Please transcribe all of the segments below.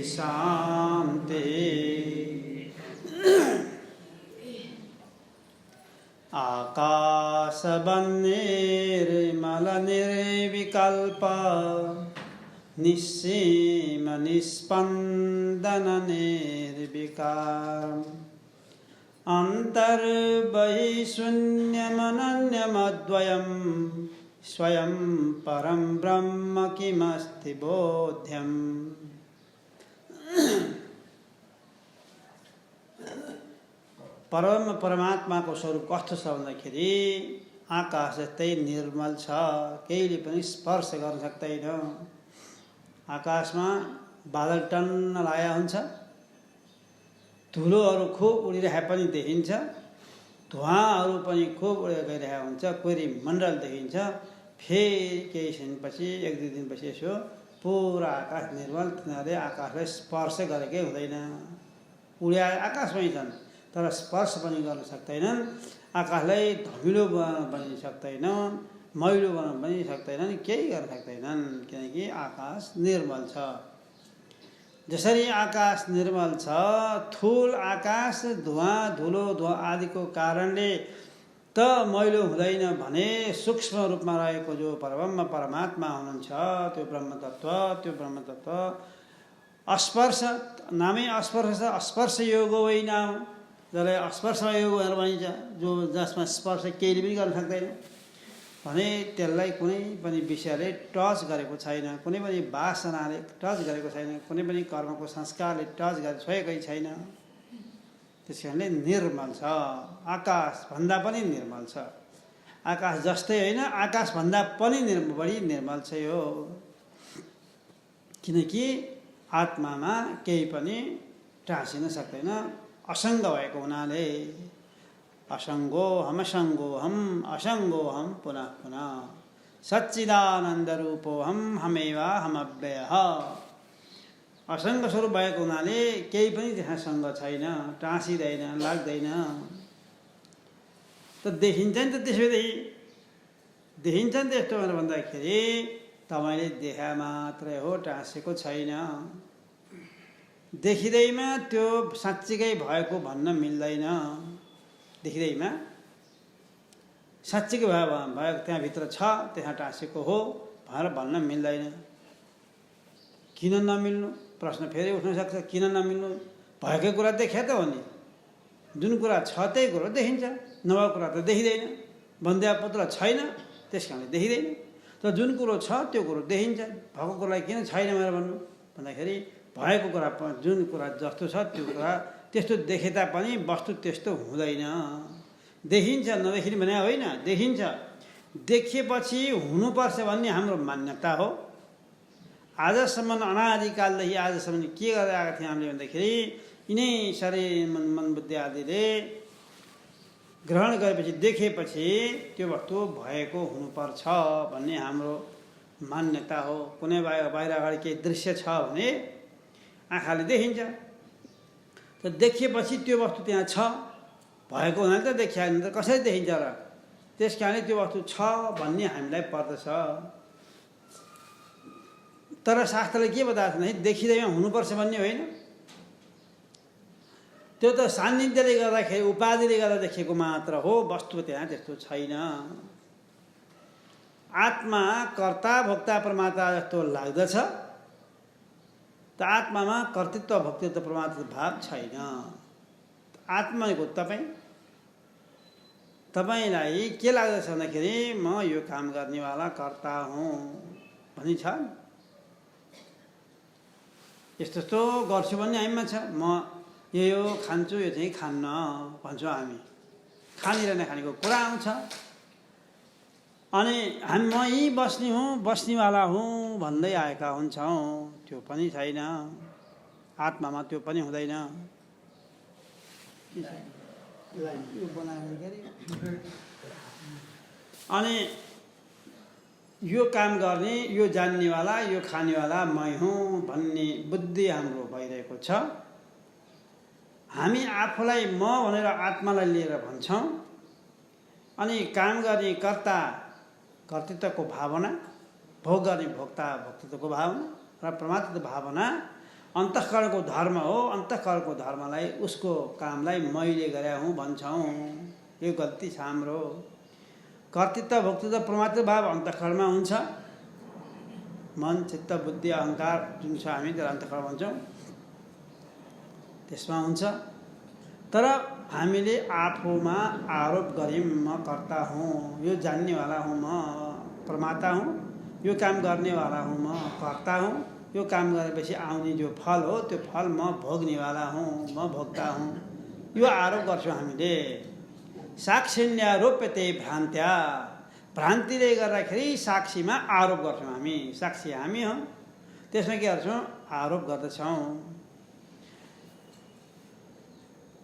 शान्ति आकाशवन्निर्मलनिर्विकल्प निस्सीम निस्पन्दन निर्विकारम् अन्तर्बहिशून्यमनन्यमद्वयम् स्वयं परं ब्रह्म किमस्ति बोध्यम्। परम परमात्मा को स्वरूप कस्तो छ भन्दाखेरि आकाश जस्तै निर्मल छ, केहीले पनि स्पर्श गर्न सक्दैन। आकाशमा बादल टन्न लागेको हुन्छ, धुलोहरू खुब उडिरहेको पनि देखिन्छ, धुवाहरू पनि खुब उडेर गइरहेको हुन्छ, कोइरी मण्डल देखिन्छ। फेरि केही क्षणपछि एक दुई दिनपछि यसो पुरा आकाश निर्मल, तिनीहरूले आकाशलाई स्पर्श गरेकै हुँदैन, उड्या आकाशमै छन् तर स्पर्श पनि गर्न सक्दैनन्। आकाशलाई धमिलो बनाउन पनि सक्दैन, मैलो बनाउन पनि सक्दैनन्, केही गर्न सक्दैनन्, किनकि आकाश निर्मल छ। जसरी आकाश निर्मल छ, थूल आकाश धुवा धुलो धुवा आदिको कारणले त मैलो हुँदैन भने सूक्ष्म रूपमा रहेको जो परब्रह्म परमात्मा हुनुहुन्छ त्यो ब्रह्मतत्त्व स्पर्श नामै स्पर्श छ। स्पर्श योग होइन, जसलाई स्पर्श योग भनेर भनिन्छ, जो जसमा स्पर्श केहीले पनि गर्न सक्दैन भने त्यसलाई कुनै पनि विषयले टच गरेको छैन, कुनै पनि वासनाले टच गरेको छैन, कुनै पनि कर्मको संस्कारले टच गरेको छोएकै छैन। त्यस कारणले निर्मल छ, आकाश भन्दा पनि निर्मल छ। आकाश जस्तै होइन, आकाश भन्दा पनि बढी निर्मल छ यो, किनकि आत्मामा केही पनि टाँसिन सक्दैन, असङ्ग भएको हुनाले। असङ्गोऽहम् असङ्गोऽहम् पुनः पुनः सच्चिदानन्दरूपोऽहम् हमेवाहमव्ययः। असङ्ग स्वरूप भएको हुनाले केही पनि त्यहाँ सङ्ग छैन, टाँसिँदैन, लाग्दैन। त देखिन्छ नि त, त्यसोदेखि देखिन्छ नि त। यस्तो भनेर भन्दाखेरि तपाईँले देखा मात्रै हो, टाँसेको छैन। देखिँदैमा त्यो साँच्चीकै भएको भन्न मिल्दैन। देखिँदैमा साँच्चीकै भएको त्यहाँभित्र छ, त्यहाँ टाँसेको हो भनेर भन्न मिल्दैन। किन नमिल्नु प्रश्न फेरि उठ्न सक्छ। किन नमिल्नु? भएकै कुरा देखा त हो नि, जुन कुरा छ त्यही कुरो देखिन्छ, नभएको कुरा त देखिँदैन। बन्ध्या पुत्र छैन, त्यस कारणले देखिँदैन। तर जुन कुरो छ त्यो कुरो देखिन्छ। भएको कुरालाई किन छैन भनेर भन्नु भन्दाखेरि भएको कुरा जुन कुरा जस्तो छ त्यो कुरा त्यस्तो देखे तापनि वस्तु त्यस्तो हुँदैन। देखिन्छ, नदेखिने भने होइन, देखिन्छ। देखिएपछि हुनुपर्छ भन्ने हाम्रो मान्यता हो। आजसम्म अनादिकालदेखि आजसम्म के गर्दै आएका थियौँ हामीले भन्दाखेरि यिनै शरीर मन बुद्धि आदिले ग्रहण गरेपछि देखेपछि त्यो वस्तु भएको हुनुपर्छ भन्ने हाम्रो मान्यता हो। कुनै बाहिर अगाडि केही दृश्य छ भने आँखाले देखिन्छ, त देखिएपछि त्यो वस्तु त्यहाँ छ, भएको हुनाले त देखिया नि त कसरी देखिन्छ र? त्यस कारणले त्यो वस्तु छ भन्ने हामीलाई पर्दछ। तर शास्त्रले के बताएको छ भने देखिँदैमा हुनुपर्छ भन्ने होइन। त्यो त सान्निध्यले गर्दाखेरि उपाधिले गर्दा देखिएको मात्र हो, वस्तु त्यहाँ त्यस्तो छैन। आत्मा कर्ता भोक्ता परमात्मा जस्तो लाग्दछ, त आत्मामा कर्तृत्व भोक्तृत्व परमात्मा भाव छैन। आत्माको तपाईँलाई के लाग्दछ भन्दाखेरि म यो काम गर्नेवाला कर्ता हुँ भनी छ। यस्तो यस्तो गर्छु भन्ने हामीमा छ। म यो खान्छु, यो चाहिँ खान्न भन्छौँ हामी। खाने र नखानेको कुरा आउँछ। अनि हामी म यहीँ बस्ने हुँ, बस्नेवाला हुँ भन्दै आएका हुन्छौँ। त्यो पनि छैन, आत्मामा त्यो पनि हुँदैन। अनि यो काम गर्ने, यो जान्नेवाला, यो खानेवाला मै हुँ भन्ने बुद्धि हाम्रो भइरहेको छ। हामी आफूलाई म भनेर आत्मालाई लिएर भन्छौँ। अनि काम गर्ने कर्ता कर्तृत्वको भावना, भोग गर्ने भोक्ता भोक्तृत्वको भावना र परमात्माको भावना अन्तःकरणको धर्म हो, अन्तःकरणको धर्मलाई उसको कामलाई मैले गरे हुँ भन्छौँ। यो गल्ती छ हाम्रो। कर्तृत्व भोक्तृत्व परमात्म भाव अन्तःकरणमा हुन्छ। मन चित्त बुद्धि अहङ्कार जुन छ हामी त्यसलाई अन्तःकरण भन्छौँ, त्यसमा हुन्छ। तर हामीले आफूमा आरोप गऱ्यौँ म कर्ता हुँ, यो जान्नेवाला हुँ, म प्रमाता हुँ, यो काम गर्नेवाला हुँ, म कर्ता हुँ, यो काम गरेपछि आउने जो फल हो त्यो फल म भोग्नेवाला हुँ, म भोक्ता हुँ, यो आरोप गर्छौँ हामीले। साक्षिण्यारोप्यते भ्रान्त्या, भ्रान्तिले गर्दाखेरि साक्षीमा आरोप गर्छौँ हामी। साक्षी हामी हौँ, त्यसमा के गर्छौँ? आरोप गर्दछौँ।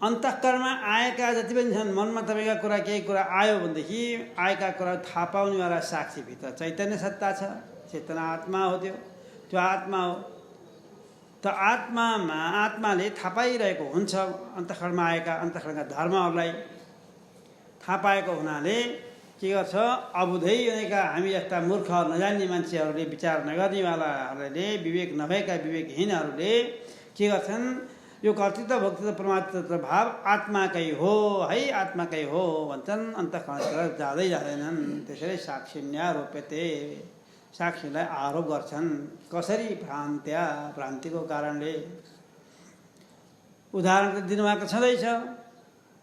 अन्तःकरणमा आएका जति पनि छन्, मनमा तपाईँका कुरा केही कुरा आयो भनेदेखि आएका कुरा थाहा पाउनेवाला साक्षीभित्र चैतन्य सत्ता छ, चेतना आत्मा हो, त्यो आत्मा हो। त आत्मामा आत्माले थाहा पाइरहेको हुन्छ अन्तःकरणमा आएका अन्तःकरणका धर्महरूलाई थाहा पाएको हुनाले के गर्छ? अबुधै हुनेका हामी जस्ता मूर्ख नजान्ने मान्छेहरूले, विचार नगर्नेवालाहरूले, विवेक नभएका विवेकहीनहरूले के गर्छन्? यो कर्तृत्व भोक्तृत्व परमात्म भाव आत्माकै हो है, आत्माकै हो भन्छन्, अन्तःकरणतिर जाँदै जाँदैनन्। त्यसैले साक्षिण्यारोप्यते, साक्षीलाई आरोप गर्छन्। कसरी? भ्रान्त्या, भ्रान्तिको कारणले। उदाहरण त दिनुभएको छँदैछ।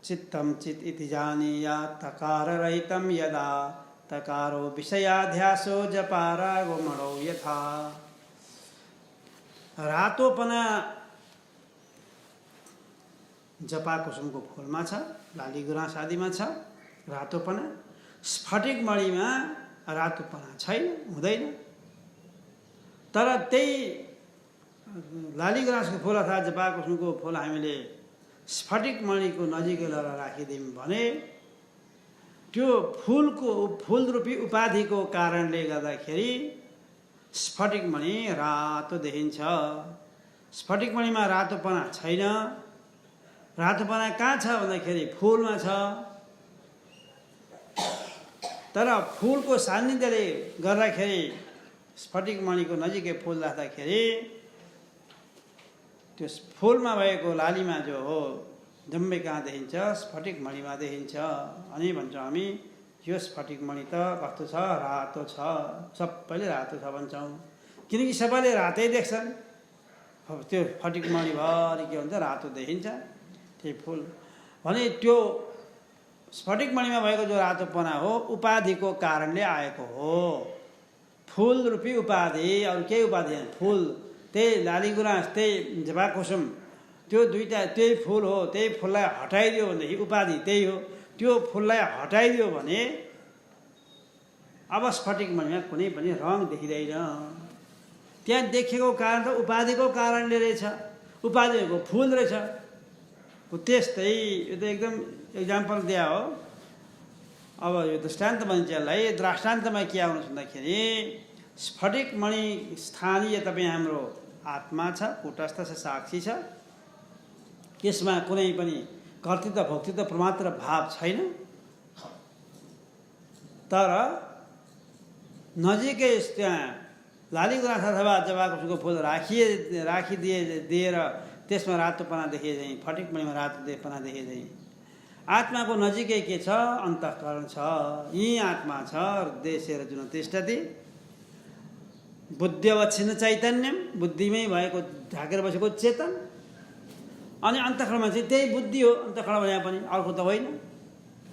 चित्तम चित इति जानीया तकार रहितम यदा तकारो विषयाध्यासो जपारागो मणौ यथा। रातोपना जपा कुसुमको फुलमा छ, लाली गुराँस आदिमा छ रातोपना। स्फटिक मणिमा रातोपना छैन, हुँदैन। तर त्यही लाली गुराँसको फुल अथवा जपा कुसुमको फुल हामीले स्फटिक मणिको नजिकै लगेर राखिदियौँ भने त्यो फुलरूपी उपाधिको कारणले गर्दाखेरि स्फटिक मणि रातो देखिन्छ। स्फटिक मणिमा रातोपना छैन। रातोपना कहाँ छ भन्दाखेरि फुलमा छ। तर फुलको सान्निध्यले गर्दाखेरि स्फटिक मणिको नजिकै फुल राख्दाखेरि त्यो फुलमा भएको लालीमा जो हो जम्मै कहाँ देखिन्छ? स्फटिक मणिमा देखिन्छ। अनि भन्छौँ हामी यो स्फटिक मणि त कस्तो छ? रातो छ, सबैले रातो छ भन्छौँ। किनकि सबैले रातै देख्छन्। त्यो स्फटिक मणिभरि के हुन्छ? रातो देखिन्छ त्यही फुल। भने त्यो स्फटिक मणिमा भएको जो रातोपना हो उपाधिको कारणले आएको हो। फुल रूपी उपाधि, अरू केही उपाधि होइन। फुल त्यही लाली गुराँस, त्यही जपा कुसुम, त्यो दुईटा त्यही फुल हो। त्यही फुललाई हटाइदियो भनेदेखि उपाधि त्यही हो। त्यो फुललाई हटाइदियो भने अब स्फटिक मणिमा कुनै पनि रङ देखिँदैन। त्यहाँ देखेको कारण त उपाधिको कारणले रहेछ। उपाधिको फुल रहेछ। त्यस्तै यो त एकदम इक्जाम्पल दिया हो। अब यो दृष्टान्त भन्छ यसलाई। दृष्टान्तमा के आउनु भन्दाखेरि स्फटिक मणि स्थानीय तपाईँ हाम्रो आत्मा छ, कुटस्थ छ, साक्षी छ। त्यसमा कुनै पनि कर्तृत्व भोक्तृत्व परमात्म भाव छैन। तर नजिकै त्यहाँ लाली गुराँस अथवा जपा कुसुमको फुल राखिदिएर त्यसमा रातोपना देखिए चाहिँ, फटिक मणिमा रातोपना देखिए चाहिँ आत्माको नजिकै के छ? अन्तःकरण छ। यही आत्मा छ। देशेर जुन तिष्ठति बुद्ध्यवच्छिन्न चैतन्यम, बुद्धिमै भएको ढाकेर बसेको चेतन। अनि अन्तःकरणमा चाहिँ त्यही बुद्धि हो। अन्तःकरण भने पनि अर्को त होइन।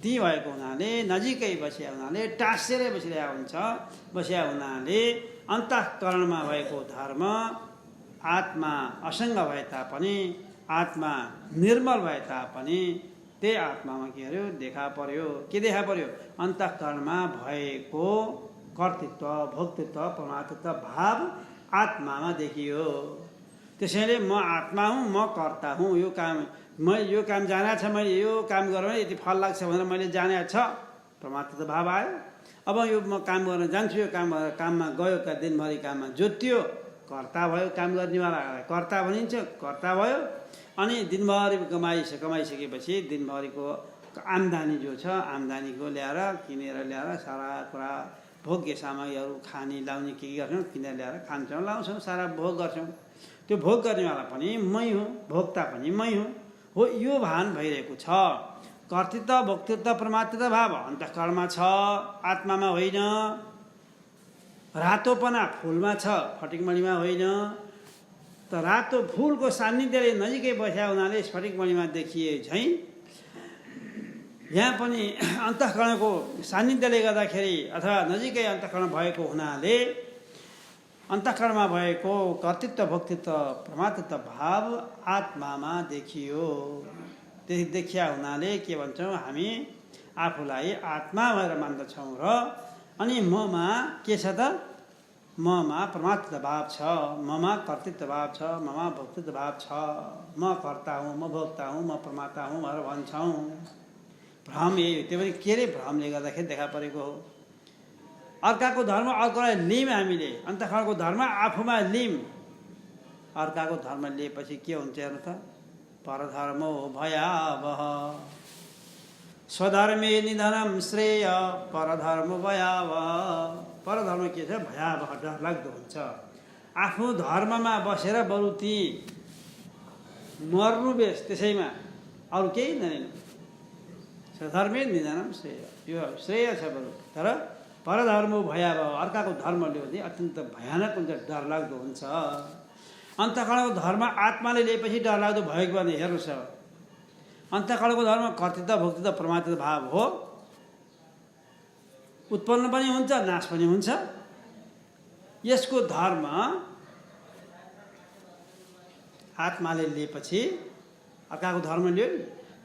ती भएको हुनाले नजिकै बसिया हुनाले टाँसेरै बसिया हुनाले अन्तःकरणमा भएको धर्म आत्मा असङ्ग भए तापनि, आत्मा निर्मल भए तापनि त्यही आत्मामा के अरे देखा पर्यो? के देखा पर्यो? अन्तःकरणमा भएको कर्तृत्व भोक्तृत्व परमात्म भाव आत्मामा देखियो। त्यसैले म आत्मा हुँ, म कर्ता हुँ। यो काम जाना छ, मैले यो काम गरेँ भने यति फल लाग्छ भनेर मैले जाने छ, परमात्म भाव आयो। अब यो म काम गर्न जान्छु, यो काममा गयो, दिनभरि काममा जोतियो, कर्ता भयो। काम गर्नेवाला कर्ता भनिन्छ, कर्ता भयो। अनि दिनभरि कमाइसकेपछि दिनभरिको आम्दानी जो छ, आम्दानीको ल्याएर किनेर ल्याएर सारा कुरा भोग्य सामग्रीहरू खाने लाउने के गर्छौँ, किनेर ल्याएर खान्छौँ, लाउँछौँ, सारा भोग गर्छौँ। त्यो भोग गर्नेवाला पनि मै हुँ, भोक्ता पनि मै हुँ हो, यो भान भइरहेको छ। कर्तृत्व भोक्तृत्व परमात्मता भाव अन्तःकरणमा छ, आत्मामा होइन। रातोपना फुलमा छ, फटिकमणिमा होइन। त रातो फुलको सान्निध्यले नजिकै बस्या हुनाले स्फटिकमणिमा देखिए झैँ यहाँ पनि अन्तःकरणको सान्निध्यले गर्दाखेरि अथवा नजिकै अन्तःकरण भएको हुनाले अन्तःकरणमा भएको कर्तृत्व भोक्तृत्व परमात्मता भाव आत्मामा देखियो। त्यही देखिया हुनाले के भन्छौँ हामी आफूलाई आत्मा भएर मान्दछौँ र अनि ममा के छ त, ममा परमात्मा भाव छ, ममा कर्तृत्व भाव छ, ममा भोक्तृत्व भाव छ। म कर्ता हुँ, म भोक्ता हुँ, म परमात्मा हुँ भनेर भन्छौँ। भ्रम यही हो। त्यो पनि के अरे भ्रमले गर्दाखेरि देखा परेको हो। अर्काको धर्म अर्कोलाई लियौँ हामीले, अन्तःकरणको धर्म आफूमा लियौँ। अर्काको धर्म लिएपछि के हुन्छ हेर्नु त, परधर्मो भयावह। स्वधर्मे निधनम श्रेय परधर्म भयावह। परधर्म के छ, भयावह, डरलाग्दो हुन्छ। आफ्नो धर्ममा बसेर बरु ती मर्नु बेस, त्यसैमा अरू केही नलिनु। स्वधर्मे निधनम श्रेय, यो श्रेय छ बरु। तर परधर्म भयावह, अर्काको धर्म लियो भने अत्यन्त भयानक हुन्छ, डरलाग्दो हुन्छ। अन्तःकरणको धर्म आत्माले लिएपछि डरलाग्दो भएको भने हेर्नुहोस्, अन्तःकरणको धर्म कर्तृत्व भोक्तृत्व परमात्मा भाव हो। उत्पन्न पनि हुन्छ, नाश पनि हुन्छ। यसको धर्म आत्माले लिएपछि अर्काको धर्म लियो,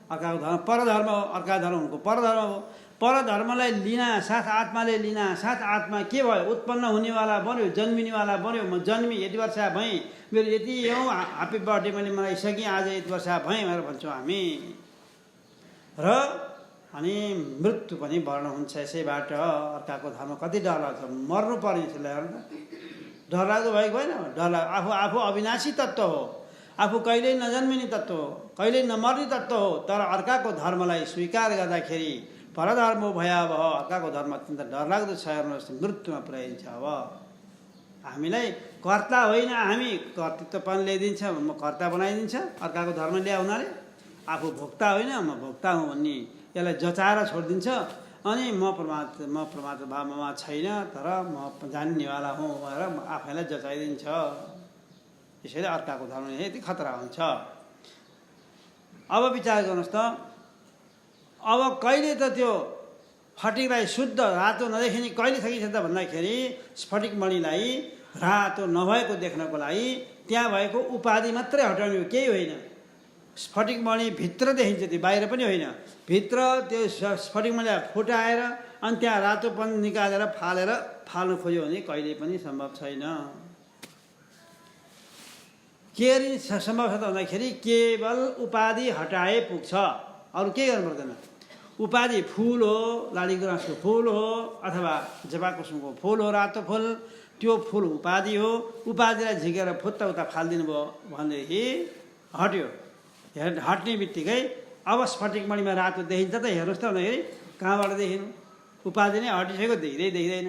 अर्काको धर्म परधर्म हो, अर्काको धर्म उनको परधर्म हो। परधर्मलाई लिन साथ आत्माले लिन साथ आत्मा के भयो, उत्पन्न हुनेवाला बन्यो, जन्मिनेवाला बन्यो। म जन्मी यति वर्ष भएँ, मेरो यति हौ ह्याप्पी बर्थडे मैले मनाइसकेँ, आज यति वर्ष भएँ भनेर भन्छौँ हामी। र अनि मृत्यु पनि वर्ण हुन्छ यसैबाट। अर्काको धर्म कति डरलाग्दो, मर्नु पर्ने छ। डरलाग्दो भएको भएन, आफू आफू अविनाशी तत्त्व हो, आफू कहिल्यै नजन्मिने तत्त्व हो, कहिल्यै नमर्ने तत्त्व हो। तर अर्काको धर्मलाई स्वीकार गर्दाखेरि परधर्म भयावह, अर्काको धर्म अत्यन्त डरलाग्दो छ। हेर्नुहोस्, मृत्युमा पुर्याइन्छ। अब हामीलाई कर्ता होइन, हामी कर्तृत्वपन ल्याइदिन्छ, म कर्ता बनाइदिन्छ अर्काको धर्म ल्या हुनाले। आफू भोक्ता होइन, म भोक्ता हुँ भन्ने यसलाई जचाएर छोडिदिन्छ। अनि म परमात्मा भावमा छैन, तर म जान्नेवाला हुँ भनेर आफैलाई जचाइदिन्छ। यसैले अर्काको धर्म यति खतरा हुन्छ। अब विचार गर्नुहोस् त, अब कहिले त त्यो फटिकलाई शुद्ध रातो नदेखिने कहिले सकिन्छ त भन्दाखेरि स्फटिकमणिलाई रातो नभएको देख्नको लागि त्यहाँ भएको उपाधि मात्रै हटाउने हो, केही होइन। स्फटिकमणि भित्र देखिन्छ, त्यो बाहिर पनि होइन। भित्र त्यो स्फटिकमणिलाई फुटाएर अनि त्यहाँ रातोपन निकालेर फाल्नु खोज्यो भने कहिले पनि सम्भव छैन। के सम्भव छ त भन्दाखेरि केवल उपाधि हटाए पुग्छ, अरू केही गर्नु पर्दैन। उपाधि फुल हो, लाली गुराँसको फुल हो अथवा जवाकुसुमको फुल हो, रातो फुल, त्यो फुल उपाधि हो। उपाधिलाई झिकेर फुत्ता उता फालिदिनु भयो भनेदेखि हट्यो। हट्ने बित्तिकै अब स्फटिकमणिमा रातो देखिन्छ त, हेर्नुहोस् त भन्दाखेरि कहाँबाट देखिनु, उपाधि नै हटिसकेको देखिँदैन।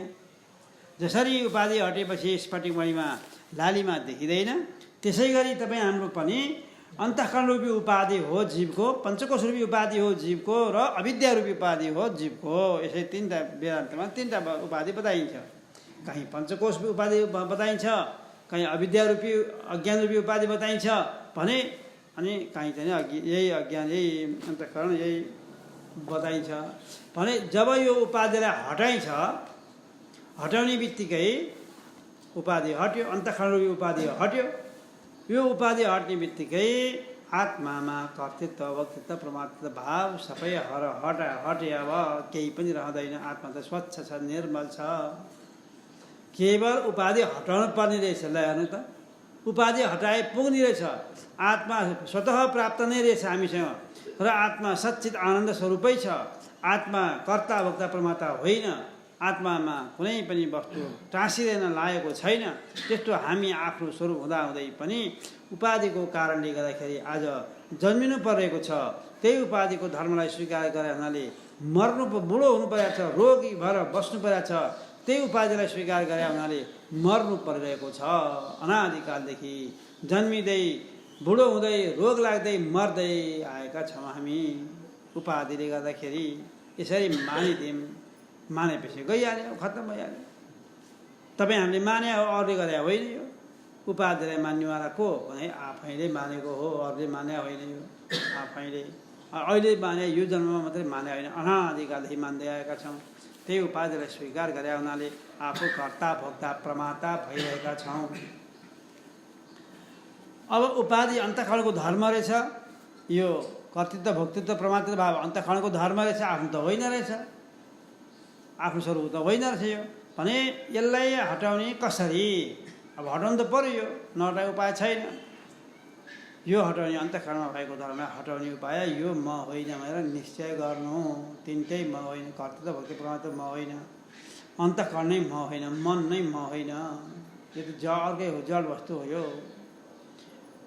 जसरी उपाधि हटेपछि स्फटिकमणिमा लालीमा देखिँदैन, त्यसै गरी तपाईँ हाम्रो पनि अन्तःकरण रूपी उपाधि हो जीवको, पञ्चकोश रूपी उपाधि हो जीवको, र अविद्या रूपी उपाधि हो जीवको। यसै तीनवटा वेदान्तमा तीनवटा उपाधि बताइन्छ। कहीँ पञ्चकोश उपाधि बताइन्छ, कहीँ अविद्या रूपी अज्ञान रूपी उपाधि बताइन्छ भने, अनि कहीँ चाहिँ यही अज्ञान यही अन्तःकरण यही बताइन्छ भने। जब यो उपाधिलाई हटाइन्छ, हटाउने बित्तिकै उपाधि हट्यो, अन्तःकरण रूपी उपाधि हट्यो। यो उपाधि हट्ने बित्तिकै आत्मामा कर्तृत्व भोक्तृत्व परमात्मा भाव सबै हटे। अब केही पनि रहँदैन। आत्मा त स्वच्छ छ, निर्मल छ। केवल उपाधि हटाउनु पर्ने रहेछ। ल हेर्नु त, उपाधि हटाए पुग्ने रहेछ। आत्मा स्वतः प्राप्त नै रहेछ हामीसँग, र आत्मा सच्चित आनन्द स्वरूपै छ। आत्मा कर्ता भोक्ता परमात्मा होइन। आत्मामा कुनै पनि वस्तु टाँसिँदैन, लागेको छैन। त्यस्तो हामी आफ्नो स्वरूप हुँदाहुँदै पनि उपाधिको कारणले गर्दाखेरि आज जन्मिनु परेको छ। त्यही उपाधिको धर्मलाई स्वीकार गरे हुनाले मर्नु, बुढो हुनु परेको छ, रोगी भएर बस्नु परेको छ। त्यही उपाधिलाई स्वीकार गरे हुनाले मर्नु परिरहेको छ। अनादिकालदेखि जन्मिँदै बुढो हुँदै रोग लाग्दै मर्दै आएका छौँ हामी उपाधिले गर्दाखेरि। यसरी मानिदिउँ, मानेपछि गइहाल्यो, खत्तम भइहाल्यो। तपाईँ हामीले माने हो, अरूले गरे होइन। यो उपाधिलाई मान्नेवाला को भने आफैले मानेको हो, अरूले माने होइन। यो आफैले अहिले माने, यो जन्ममा मात्रै माने होइन, अनादिकालदेखि मान्दै आएका छौँ। त्यही उपाधिलाई स्वीकार गरे हुनाले आफू कर्ता भोक्ता प्रमाता भइरहेका छौँ। अब उपाधि अन्तःकरणको धर्म रहेछ। यो कर्तृत्व भोक्तृत्व प्रमातृत्व भाव अन्तःकरणको धर्म रहेछ, आफ्नो त होइन रहेछ, आफ्नो स्वरूप त होइन रहेछ। यो भने यसलाई हटाउने कसरी? अब हटाउनु त पर्यो, यो नहटाउने उपाय छैन। यो हटाउने अन्तःकरणमा भएको धर्मलाई हटाउने उपाय यो म होइन भनेर निश्चय गर्नु। तिनटै म होइन, कर्तृत्व भोक्तृत्व प्रमातृत्व म होइन, अन्तःकरण नै म होइन, मन नै म होइन। यो त अर्कै हो, जड वस्तु हो।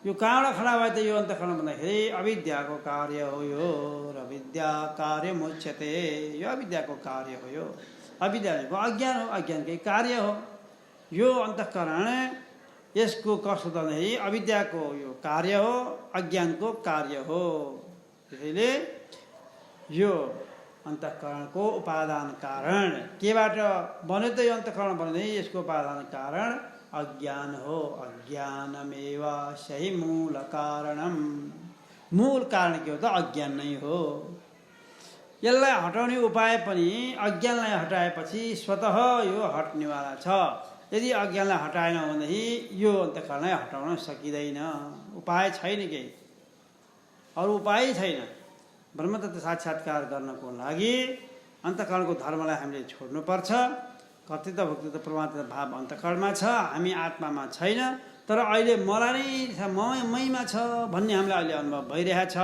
यो कहाँबाट खडा भयो त? यो अन्तःकरण भन्दाखेरि अविद्याको कार्य हो यो। र विद्या कार्य मुच्यते, यो अविद्याको कार्य हो। यो अविद्या भनेको अज्ञान हो, अज्ञानकै कार्य हो यो अन्तःकरण। यसको कस्तो भन्दाखेरि अविद्याको यो कार्य हो, अज्ञानको कार्य हो। त्यसैले यो अन्तःकरणको उपादान कारण केबाट बन्यो त? यो अन्तःकरण बन्यो, यसको उपादान कारण अज्ञान हो। अज्ञानमेव सही मूल कारणम। मूल कारण के हो त? अज्ञान नै हो। यसलाई हटाउने उपाय पनि अज्ञानलाई हटाएपछि स्वतः यो हट्नेवाला छ। यदि अज्ञानलाई हटाएन भनेदेखि यो अन्तःकरणलाई हटाउन सकिँदैन। उपाय छैन, केही अरू उपाय छैन। ब्रह्मतत्त्व साक्षात्कार गर्नको लागि अन्तःकरणको धर्मलाई हामीले छोड्नुपर्छ। कर्तृत्व भोक्तृत्व प्रमातृत्व भाव अन्तःकरणमा छ, हामी आत्मामा छैन। तर अहिले मलाई नै मैमा छ भन्ने हामीलाई अहिले अनुभव भइरहेको छ।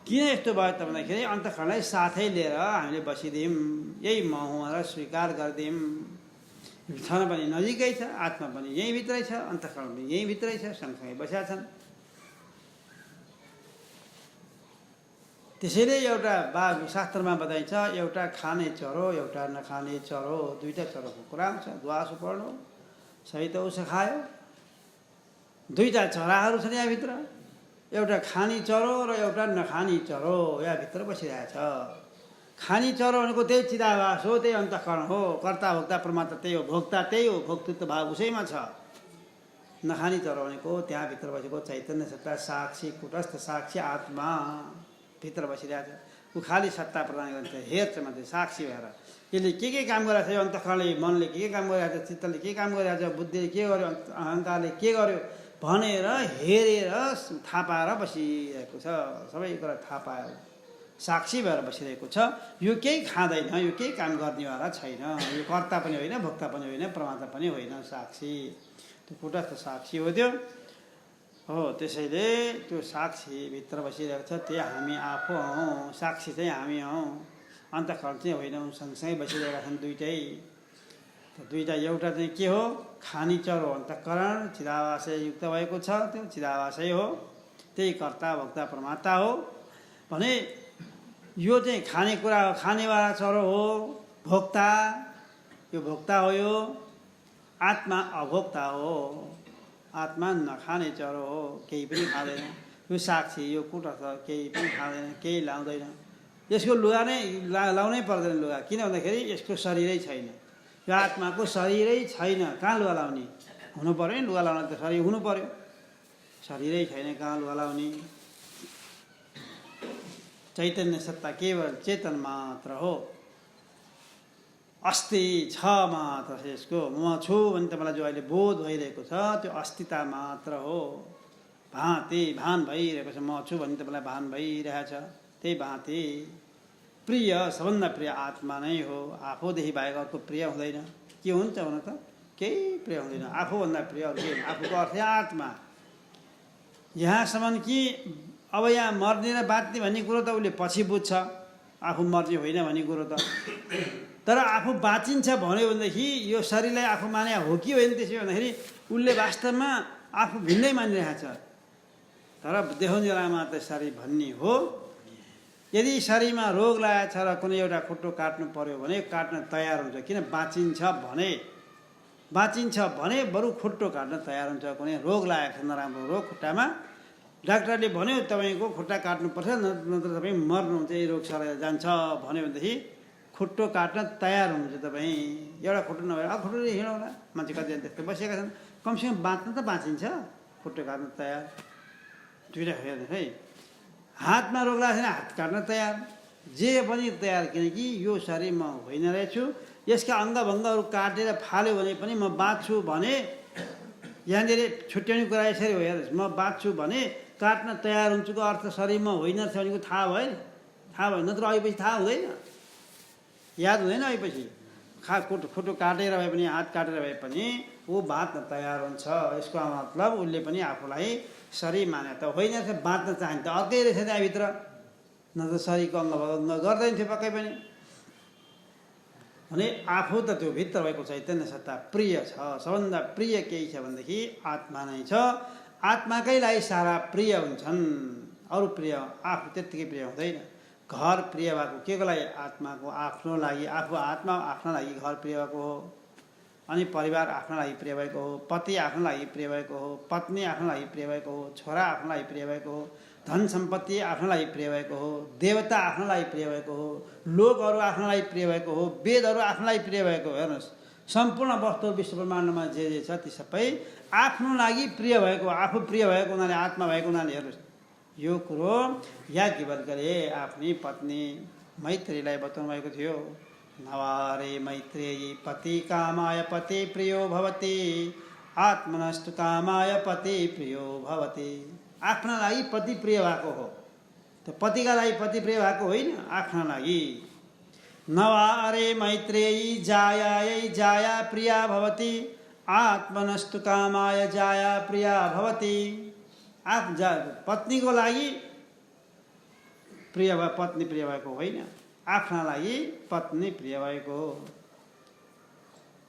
किन यस्तो भयो त भन्दाखेरि अन्तःकरणलाई साथै लिएर हामीले बसिदियौँ, यही म हुँ भनेर स्वीकार गरिदियौँ। छन पनि नजिकै छ, आत्मा पनि यहीँभित्रै छ, अन्तःकरण पनि यहीँभित्रै छ, सँगसँगै बसेका छन्। त्यसैले एउटा शास्त्रमा बताइन्छ, एउटा खाने चरो एउटा नखाने चरो, दुईवटा चरोको कुरा आउँछ। द्वासु पर्णो सहित उस खायो। दुईवटा चराहरू छन् यहाँभित्र, एउटा खाने चरो र एउटा नखाने चरो यहाँभित्र बसिरहेछ। खाने चरो भनेको त्यही चिदाभास हो, त्यही अन्तःकरण हो। कर्ता भोक्ता प्रमाता त्यही हो, भोक्ता त्यही हो, भोक्तृत्व भाव उसैमा छ। नखाने चरो भनेको त्यहाँभित्र बसेको चैतन्य सत्ता साक्षी, कुटस्थ साक्षी आत्मा भित्र बसिरहेछ। ऊ खालि सत्ता प्रदान गर्छ, हेर्छ मात्रै साक्षी भएर। यसले के काम गरिरहेछ? यो अन्तःकरणले, मनले के काम गरिरहेछ, चित्तले के काम गरिरहेछ, बुद्धिले के गर्यो, अहङ्कारले के गर्यो भनेर हेरेर थाहा पाएर बसिरहेको छ। सबै कुरा थाहा पाएर साक्षी भएर बसिरहेको छ। यो केही खाँदैन, यो केही काम गर्नेवाला छैन। यो कर्ता पनि होइन, भोक्ता पनि होइन, प्रमाता पनि होइन, साक्षी। त्यो कुटस्थ साक्षी हो त्यो हो। त्यसैले त्यो साक्षीभित्र बसिरहेको छ, त्यो हामी आफू हौँ। साक्षी चाहिँ हामी हौँ, अन्तःकरण चाहिँ होइनौँ। सँगसँगै बसिरहेका छन् दुइटै। दुईवटा, एउटा चाहिँ के हो? खाने चरो अन्तःकरण चिदाभासै युक्त भएको छ, त्यो चिदाभासै हो, त्यही कर्ता भोक्ता प्रमाता हो। भने यो चाहिँ खानेकुरा हो, खानेवाला चरो हो। भोक्ता, यो भोक्ता हो। यो आत्मा अभोक्ता हो। आत्मा नखाने चरो हो, केही पनि खाँदैन। यो साक्षी, यो कुटस्थ केही पनि खाँदैन, केही लाउँदैन। यसको लुगा नै लाउनै पर्दैन लुगा। किन भन्दाखेरि यसको शरीरै छैन। यो आत्माको शरीरै छैन, कहाँ लुगा लाउने? हुनु पऱ्यो नि, लुगा लाउन त शरीर हुनु पऱ्यो। शरीरै छैन, कहाँ लुगा लाउने? चैतन्य सत्ता केवल चेतन मात्र हो। अस्ति छ मात्र छ यसको। म छु भने तपाईँलाई जो अहिले बोध भइरहेको छ त्यो अस्तिता मात्र हो। भान भइरहेको छ, म छु भने तपाईँलाई भान भइरहेछ। त्यही भाँति प्रिय, सबभन्दा प्रिय आत्मा नै हो। आफूदेखि बाहेक अर्को प्रिय हुँदैन। के हुन्छ भन त? केही प्रिय हुँदैन। आफूभन्दा प्रिय अरू के? आफूको अर्थ आत्मा। यहाँसम्म कि अब यहाँ मर्ने र बाँच्ने भन्ने कुरो त उसले पछि बुझ्छ, आफू मर्ने होइन भन्ने कुरो त। तर आफू बाँचिन्छ भन्यो भनेदेखि यो शरीरलाई आफू माने हो कि होइन? त्यसो भन्दाखेरि उसले वास्तवमा आफू भिन्नै मानिरहेको छ। तर देहोन्जेलामा त शरीर भन्ने हो। यदि शरीरमा रोग लागेको छ र कुनै एउटा खुट्टो काट्नु पर्यो भने काट्न तयार हुन्छ। किन? बाँचिन्छ भने। बाँचिन्छ भने बरु खुट्टो काट्न तयार हुन्छ। कुनै रोग लागेको छ, नराम्रो रोग खुट्टामा, डाक्टरले भन्यो तपाईँको खुट्टा काट्नुपर्छ, नत्र तपाईँ मर्नुहुन्छ, यही रोग सरेर जान्छ भन्यो भनेदेखि खुट्टो काट्न तयार हुनुहुन्छ तपाईँ। एउटा खुट्टो नभएर अब खुट्टो हिँडौँला, मान्छे कति त्यस्तो बसेका छन्। कमसेकम बाँच्न त बाँचिन्छ, खुट्टो काट्न तयार। दुईवटा हेर्नु है, हातमा रोग लागेको छैन, हात काट्न तयार, जे पनि तयार। किनकि यो शरीर म होइन रहेछु, यसका अङ्गभङ्गहरू काटेर फाल्यो भने पनि म बाँच्छु भने, यहाँनिर छुट्याउने कुरा यसरी हो। हेर्नुहोस्, म बाँच्छु भने काट्न तयार हुन्छुको अर्थ शरीरमा होइन रहेछ भनेको थाहा भयो, थाहा भयो। नत्र अहिपछि थाहा हुँदैन, याद हुँदैन। अहिपछि खुट्टो काटेर भए पनि, हात काटेर भए पनि ऊ बाँच्न तयार हुन्छ। यसको मतलब उसले पनि आफूलाई शरीर माने त होइन रहेछ, बाँच्न चाहन्छ, अर्कै रहेछ त्यहाँभित्र। न त शरीरको अङ्ग गर्दैन थियो पक्कै पनि। भने आफू त त्यो भित्र भएको चैतन्य सत्ता प्रिय छ। सबभन्दा प्रिय केही छ भनेदेखि आत्मा नै छ। आत्माकैलाई सारा प्रिय हुन्छन्, अरू प्रिय आफू त्यत्तिकै प्रिय हुँदैन। घर प्रिय भएको के को लागि? आत्माको आफ्नो लागि। आफू आत्मा आफ्नो लागि घर प्रिय भएको हो, अनि परिवार आफ्नो लागि प्रिय भएको हो, पति आफ्नो लागि प्रिय भएको हो, पत्नी आफ्नो लागि प्रिय भएको हो, छोरा आफ्नो लागि प्रिय भएको हो, धन सम्पत्ति आफ्नो लागि प्रिय भएको हो, देवता आफ्नो लागि प्रिय भएको हो, लोकहरू आफ्नो लागि प्रिय भएको हो, वेदहरू आफ्नो लागि प्रिय भएको हो। हेर्नुहोस्, सम्पूर्ण वस्तु विश्व ब्रह्माण्डमा जे छ ती सबै आफ्नो लागि प्रिय भएको, आफू प्रिय भएको हुनाले, आत्मा भएको हुनाले। हेर्नुहोस्, यो कुरो याज्ञवल्क्यले आफ्नी पत्नी मैत्रीलाई बताउनु भएको थियो। नवारे मैत्रेयी पति कामाय पति प्रियो भवति, आत्मनस्तु कामाय पति प्रियो भवति। आफ्ना लागि पति प्रिय भएको हो, त पतिका लागि पति प्रिय भएको होइन, आफ्ना लागि। नवारे मैत्रेयी जायायै जाया प्रिया भवति, आत्मनस्तु कामाय जाया प्रिया भवति। पत्नीको लागि प्रिय पत्नी प्रिय भएको होइन, आफ्ना लागि पत्नी प्रिय भएको हो।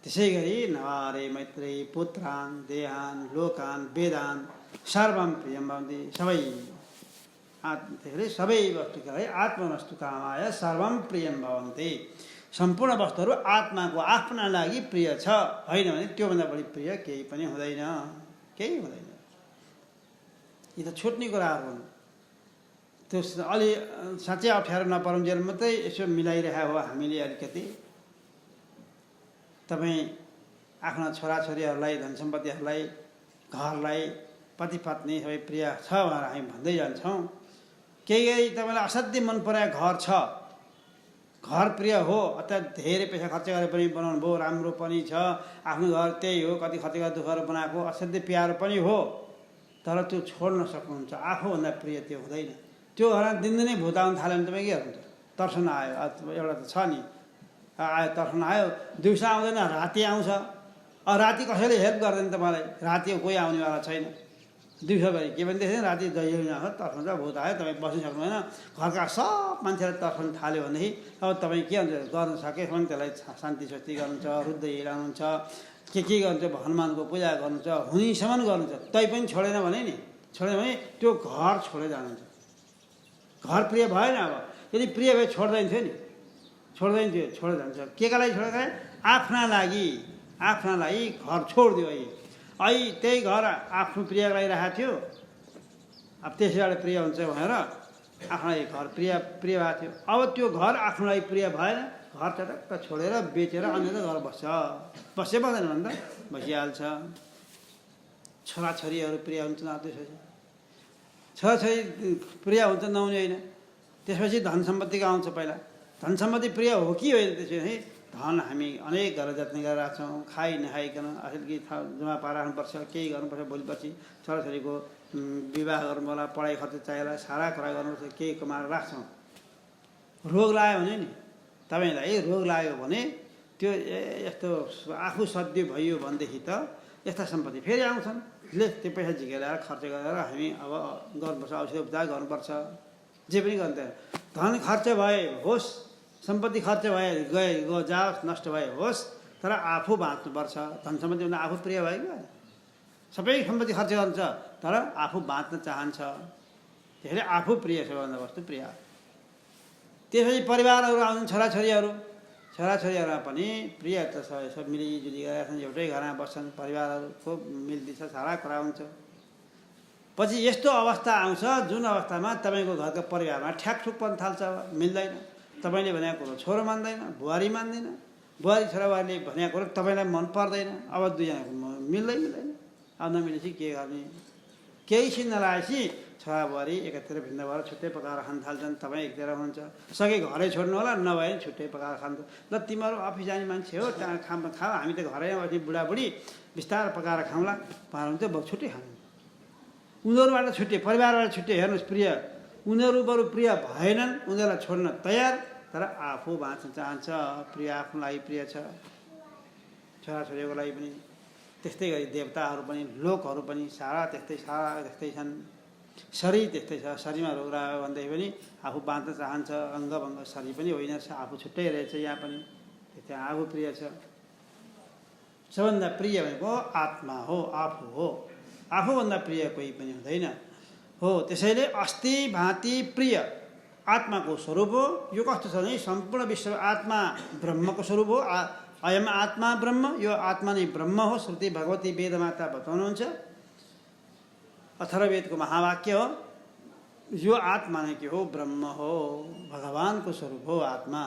त्यसै गरी नवारे मैत्रेयी पुत्रान् देहान् लोकान् वेदान् सर्वं प्रियं भवन्ति। सबै वस्तुका लागि आत्मवस्तु कामाय सर्वं प्रियं भवन्ति। सम्पूर्ण वस्तुहरू आत्माको आफ्ना लागि प्रिय छ, होइन भने त्योभन्दा बढी प्रिय केही पनि हुँदैन, केही हुँदैन। यी त छुट्ने कुराहरू हुन्। त्यो अलि साँच्चै अप्ठ्यारो नपरुन्जेल मात्रै यसो मिलाइरहेको हो हामीले। अलिकति तपाईँ आफ्ना छोराछोरीहरूलाई, धन सम्पत्तिहरूलाई, घरलाई, पति पत्नी सबै प्रिय छ भनेर हामी भन्दै जान्छौँ। केही तपाईँलाई असाध्यै मन पराएको घर छ, घर प्रिय हो, अर्थात् धेरै पैसा खर्च गरेर पनि बनाउनु भयो, राम्रो पनि छ, आफ्नो घर त्यही हो, कति खर्च गरेर दुःख गरेर बनाएको, असाध्यै प्यारो पनि हो, तर त्यो छोड्न सक्नुहुन्छ। आफूभन्दा प्रिय त्यो हुँदैन। त्यो घरमा दिनदिनै भूत आउनु थाल्यो भने तपाईँ के गर्नुहुन्छ? तर्सन आयो, एउटा त छ नि, आयो तर्सन आयो, दिउँसो आउँदैन, राति आउँछ। राति कसैले हेल्प गर्दैन तपाईँलाई, राति कोही आउनेवाला छैन। दिउँसोभरि के भन्दैछ, राति दैलो आएको तर्सन छ, भूत आयो, तपाईँ बस्नु सक्नुहुन्न। घरका सब मान्छेलाई तर्सन थाल्यो भनेदेखि अब तपाईँ के हुन्छ? गर्न सकेस भने त्यसलाई शान्ति स्वस्ति गर्नुहुन्छ, रुद्ध हिँडाउनुहुन्छ, के गर्नुहुन्छ, हनुमानको पूजा गर्नुहुन्छ, हुनेसम्म गर्नुहुन्छ। तै पनि छोडेन भने नि, छोडेन भने त्यो घर छोडेर जानुहुन्छ। घर प्रिय भएन। अब यदि प्रिय भए छोड्दैन थियो नि, छोड्दैन थियो, छोडेर जान्छ। के का लागि छोडेर गए? आफ्ना लागि। आफ्ना लागि घर छोडिदियो। त्यही घर आफ्नो प्रियको लागि राखेको थियो, अब त्यसैबाट प्रिय हुन्छ भनेर आफ्नो लागि घर प्रिय भएको थियो। अब त्यो घर आफ्नो लागि प्रिय भएन, घर चटक्क छोडेर बेचेर अन्यत्र घर बस्छ। बस्दै बस्दैन भने त बसिहाल्छ। छोराछोरीहरू प्रिय हुन्छ, त्यसपछि छोराछोरी प्रिय हुन्छ नहुने होइन। त्यसपछि धन सम्पत्तिको आउँछ। पहिला धन सम्पत्ति प्रिय हो कि होइन? त्यसपछि धन हामी अनेक गरेर जत्न गरेर राख्छौँ, खाइ नखाइकन अलिक जम्मा पाएर राख्नुपर्छ, केही गर्नुपर्छ। भोलिपछि छोराछोरीको विवाह गर्नु होला, पढाइ खर्च चाहिएला, सारा कुरा गर्नुपर्छ, केही कमाएर राख्छौँ। रोग लाग्यो भने नि, तपाईँलाई रोग लाग्यो भने त्यो यस्तो आफू सध्य भइयो भनेदेखि त यस्ता सम्पत्ति फेरि आउँछन्। त्यो पैसा झिकेर ल्याएर खर्च गरेर हामी अब गर्नुपर्छ, औषध उपचार गर्नुपर्छ, जे पनि गर्नु। धन खर्च भए होस्, सम्पत्ति खर्च भए गयो जाओस्, नष्ट भए होस्, तर आफू बाँच्नुपर्छ। धन सम्पत्ति भन्दा आफू प्रिय भयो क्या? सबै सम्पत्ति खर्च गर्छ, तर आफू बाँच्न चाहन्छ। त्यसैले आफू प्रिय सबैभन्दा वस्तु प्रिय। त्यसपछि परिवारहरू आउँछन्, छोराछोरीहरू छोराछोरीहरूमा पनि प्रिय त छ, सब मिलिजुली गरेका छन्, एउटै घरमा बस्छन्, परिवारहरू खुब मिल्दछ, सारा कुरा हुन्छ। पछि यस्तो अवस्था आउँछ जुन अवस्थामा तपाईँको घरको परिवारमा ठ्याकठुक पर्न थाल्छ, मिल्दैन। तपाईँले भनेको कुरो छोरो मान्दैन, बुहारी मान्दैन, बुहारी छोराबारीले भनेको कुरो तपाईँलाई मन पर्दैन। अब दुईजनाको मिल्दैन। अब नमिलेपछि के गर्ने? केही सिन नलाएपछि छोरा बुहारी एकातिर भिन्न भएर छुट्टै पकाएर खान थाल्छन्, तपाईँ एकतिर हुनुहुन्छ। सके घरै छोड्नु होला, नभए छुट्टै पकाएर खान्छ। ल तिमीहरू अफिस जाने मान्छे हो, त्यहाँ खाऊ, हामी त घरैमा बस्ने बुढाबुढी बिस्तार पकाएर खाउँला भन्नुहुन्थ्यो। छुट्टै खानु, उनीहरूबाट छुट्टै, परिवारबाट छुट्टै। हेर्नुहोस्, प्रिय उनीहरू बरु प्रिय भएनन्, उनीहरूलाई छोड्न तयार, तर आफू बाँच्न चाहन्छ। प्रिय आफ्नो लागि प्रिय छ, छोराछोरीको लागि पनि त्यस्तै गरी देवताहरू पनि, लोकहरू पनि सारा त्यस्तै छन्। शरीर त्यस्तै छ, शरीरमा रोग लाग्यो भन्दै पनि आफू बाँच्न चाहन्छ। अङ्गभङ्ग शरीर पनि होइन, आफू छुट्टै रहेछ। यहाँ पनि त्यस्तै आफू प्रिय छ। सबभन्दा प्रिय भनेको आत्मा हो, आफू हो। आफूभन्दा प्रिय कोही पनि हुँदैन हो। त्यसैले अस्ति भाँति प्रिय आत्माको स्वरूप हो। यो कस्तो छ भने सम्पूर्ण विश्व आत्मा ब्रह्मको स्वरूप हो। अयम आत्मा ब्रह्म, यो आत्मा नै ब्रह्म हो। श्रुति भगवती वेदमाता बताउनुहुन्छ, अथर्ववेदको महावाक्य हो। यो आत्मा नै के हो? ब्रह्म हो, भगवानको स्वरूप हो। आत्मा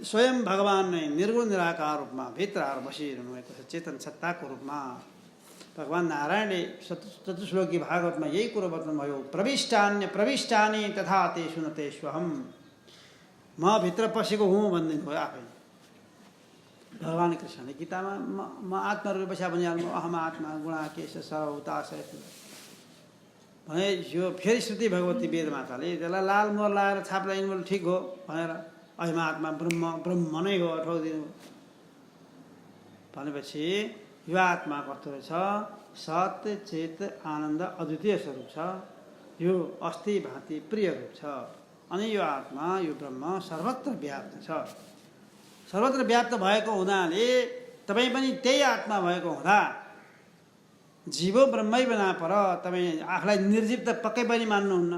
स्वयं भगवान नै निर्गुण निराकार रूपमा भित्र आएर बसिरहनु भएको छ, चेतन सत्ताको रूपमा। भगवान नारायणले चतुश्लोकी भागवतमा यही कुरो बताउनुभयो, प्रविष्टानि तथा तेषु न तेष्वहम्। म भित्र पसेको हुँ भनिदिनु भयो आफै भगवान कृष्णले गीतामा। म आत्मा रूपमा बस्या भनिहाल्नु, अहम आत्मा गुणाकेश सर्वभूताशय भने। यो फेरि श्रुति भगवती वेदमाताले त्यसलाई लाल मोहर लगाएर छाप लगाइनु ठिक हो भनेर अयम आत्मा ब्रह्म नै हो ठोकिदिनु भनेपछि यो आत्मा कस्तो रहेछ? सत्य चेत आनन्द अद्वितीय स्वरूप छ। यो अस्ति भाँति प्रिय रूप छ। अनि यो आत्मा, यो ब्रह्म सर्वत्र व्याप्त छ। सर्वत्र व्याप्त भएको हुनाले तपाईँ पनि त्यही आत्मा भएको हुँदा जीवो ब्रह्मै बना पर तपाईँ आफूलाई निर्जीव त पक्कै पनि मान्नुहुन्न।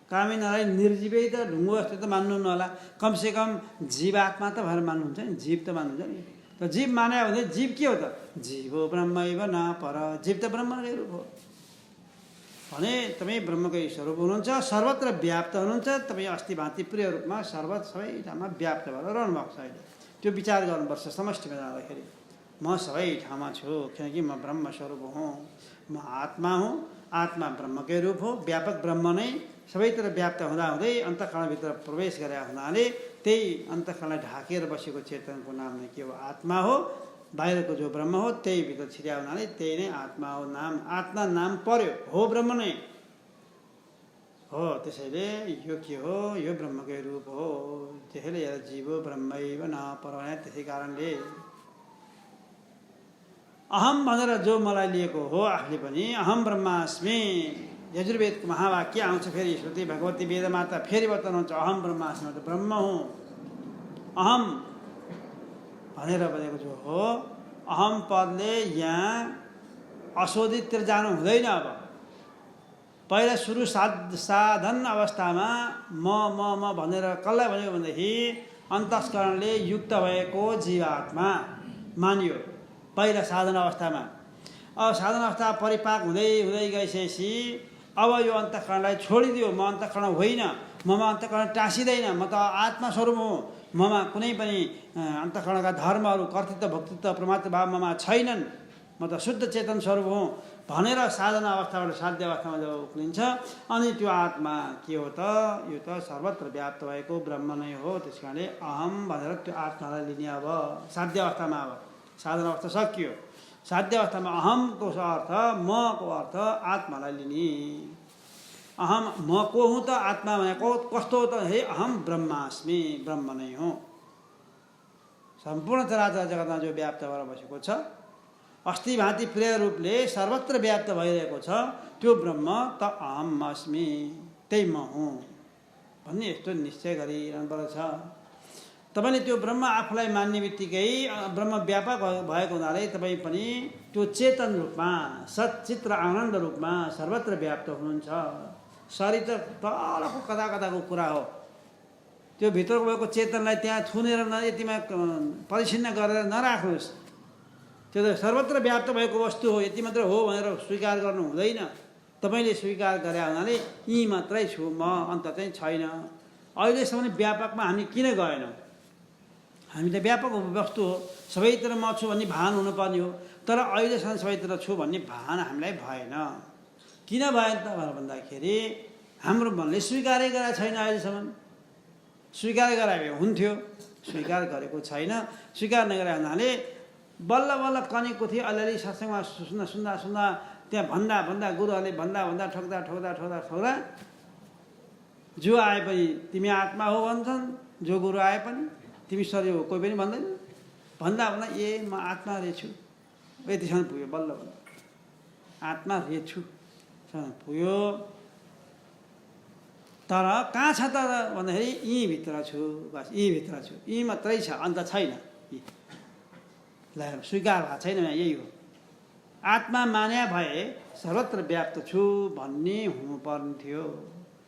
कामी नराई निर्जीवै त ढुङ्गो जस्तो त मान्नुहुन्न होला। कमसेकम जीवात्मा त भएर मान्नुहुन्छ नि, जीव त मान्नुहुन्छ नि। त जीव माने भने जीव के हो त? जीवो ब्रह्मै बना पर, जीव त ब्रह्मकै रूप हो भने तपाईँ ब्रह्मकै स्वरूप हुनुहुन्छ, सर्वत्र व्याप्त हुनुहुन्छ। तपाईँ अस्ति भाँति प्रिय रूपमा सबै ठाउँमा व्याप्त भएर रहनुभएको छ। अहिले त्यो विचार गर्नुपर्छ समष्टिमा जाँदाखेरि। म सबै ठाउँमा छु किनकि म ब्रह्म स्वरूप हुँ, म आत्मा हुँ। आत्मा ब्रह्मकै रूप हो, व्यापक ब्रह्म नै सबैतिर व्याप्त हुँदाहुँदै अन्तःकरणभित्र प्रवेश गरे हुनाले त्यही अन्तःकरणलाई ढाकेर बसेको चेतनको नाम नै के हो? आत्मा हो। बाहिरको जो ब्रह्म हो त्यही भित्र छिर्या हुनाले त्यही नै आत्मा हो। नाम आत्मा नाम पर्यो हो, ब्रह्म नै हो। त्यसैले यो के हो? यो ब्रह्मकै रूप हो। त्यसैले जीवो ब्रह्मैव न पर। त्यसै कारणले अहम भनेर जो मलाई लिएको हो आफूले पनि अहम ब्रह्मास्मि। यजुर्वेदको महावाक्य आउँछ फेरि श्रुति भगवती वेदमाता फेरि बताउनुहुन्छ अहम ब्रह्मास्मि, त ब्रह्म हुँ। अहम भनेर भनेको जो हो, अहम पदले यहाँ अशोधिततिर जानु हुँदैन। अब पहिला सुरु साधन अवस्थामा म भनेर कसलाई भनेको भनेदेखि अन्तस्करणले युक्त भएको जीवात्मा मानियो पहिला साधन अवस्थामा। अब साधन अवस्था परिपाक हुँदै गइसकेपछि अब यो अन्तःकरणलाई छोडिदियो। म अन्तःकरण होइन, ममा अन्तःकरण टाँसिँदैन, म त आत्मा स्वरूप हुँ। ममा कुनै पनि अन्तःकरणका धर्महरू, कर्तृत्व भोक्तृत्व प्रमात्र भाव ममा छैनन्, म त शुद्ध चेतन स्वरूप हुँ भनेर साधना अवस्थाबाट साध्य अवस्थामा जब उक्लिन्छ अनि त्यो आत्मा के हो त? यो त सर्वत्र व्याप्त भएको ब्रह्म नै हो। त्यस कारणले अहम भनेर त्यो आत्मालाई लिने। अब साध्य अवस्थामा, अब साधना अवस्था सकियो, साध्य अवस्थामा अहमको अर्थ, मको अर्थ आत्मालाई लिने। अहम म को हुँ त? आत्मा भनेको कस्तो हो त? हे अहम ब्रह्मास्मि, ब्रह्म नै हो। सम्पूर्ण चराचर जगतमा जो व्याप्त भएर बसेको छ, अस्ति भाँति प्रिय रूपले सर्वत्र व्याप्त भइरहेको छ, त्यो ब्रह्म त अहम अस्मि, त्यही म हुँ भन्ने यस्तो निश्चय गरिरहनुपर्छ। तपाईँले त्यो ब्रह्म आफूलाई मान्ने बित्तिकै ब्रह्म व्यापक भएको हुनाले तपाईँ पनि त्यो चेतन रूपमा, सच्चित र आनन्द रूपमा सर्वत्र व्याप्त हुनुहुन्छ। शरीर त तलको कता कताको कुरा हो, त्यो भित्रको भएको चेतनलाई त्यहाँ थुनेर यतिमा परिच्छिन्न गरेर नराख्नुहोस्। त्यो त सर्वत्र व्याप्त भएको वस्तु हो, यति मात्र हो भनेर स्वीकार गर्नु हुँदैन। तपाईँले स्वीकार गरे हुनाले यी मात्रै छु म, अन्त चाहिँ छैन। अहिलेसम्म व्यापकमा हामी किन गएनौँ? हामी त व्यापक वस्तु हो, सबैतिर म छु भन्ने भान हुनुपर्ने हो, तर अहिलेसम्म सबैतिर छु भन्ने भान हामीलाई भएन। किन भएन त भनेर भन्दाखेरि हाम्रो मनले स्वीकारै गरेको छैन। अहिलेसम्म स्वीकार गराए हुन्थ्यो, स्वीकार गरेको छैन। स्वीकार नगरे हुनाले बल्ल बल्ल कनेको थियो, अलिअलि सत्सङ्गमा सुन्दा त्यहाँ भन्दा गुरुहरूले भन्दा ठोक्दा जो आए पनि तिमी आत्मा हो भन्छन्, जो गुरु आए पनि तिमी शरीर हो कोही पनि भन्दैन। भन्दा म आत्मा रहेछु, यतिसम्म पुग्यो। बल्ल बल्ल आत्मा रहेछु पुग्यो। तर कहाँ छ त भन्दाखेरि यहीँभित्र छु, बस यहीँभित्र छु, यहीँ मात्रै छ, अन्त छैन। स्वीकार भएको छैन, यही हो। आत्मा मान्या भए सर्वत्र व्याप्त छु भन्ने हुनुपर्ने थियो,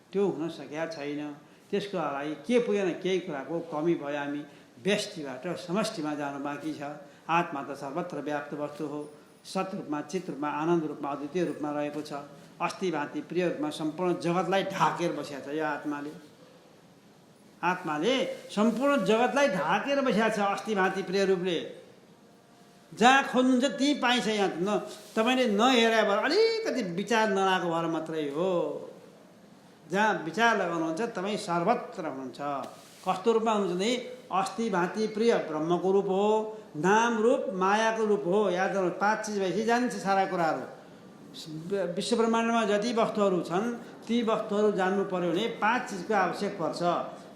त्यो हुन सकेका छैन। त्यसको लागि के पुगेन, केही कुराको कमी भयो। हामी व्यष्टिबाट समष्टिमा जानु बाँकी छ। आत्मा त सर्वत्र व्याप्त वस्तु हो, सतरूपमा, चितरूपमा, आनन्द रूपमा, अद्वितीय रूपमा रहेको छ। अस्ति भाँति प्रिय रूपमा सम्पूर्ण जगतलाई ढाकेर बसेको छ। यो आत्माले सम्पूर्ण जगतलाई ढाकेर बसेको छ अस्ति भाँति प्रिय रूपले। जहाँ खोज्नुहुन्छ त्यहीँ पाइन्छ। यहाँ तपाईँले नहेरे भएर अलिकति विचार नलाएको भएर मात्रै हो। जहाँ विचार लगाउनुहुन्छ तपाईँ सर्वत्र हुनुहुन्छ। कस्तो रूपमा हुनुहुन्छ नि? अस्ति भाँति प्रिय ब्रह्मको रूप हो, नाम रूप मायाको रूप हो। याद गर्नु, 5 चिज भएपछि जान्छ सारा कुराहरू। विश्व ब्रह्माण्डमा जति वस्तुहरू छन् ती वस्तुहरू जान्नु पर्यो भने 5 चिजको आवश्यक पर्छ।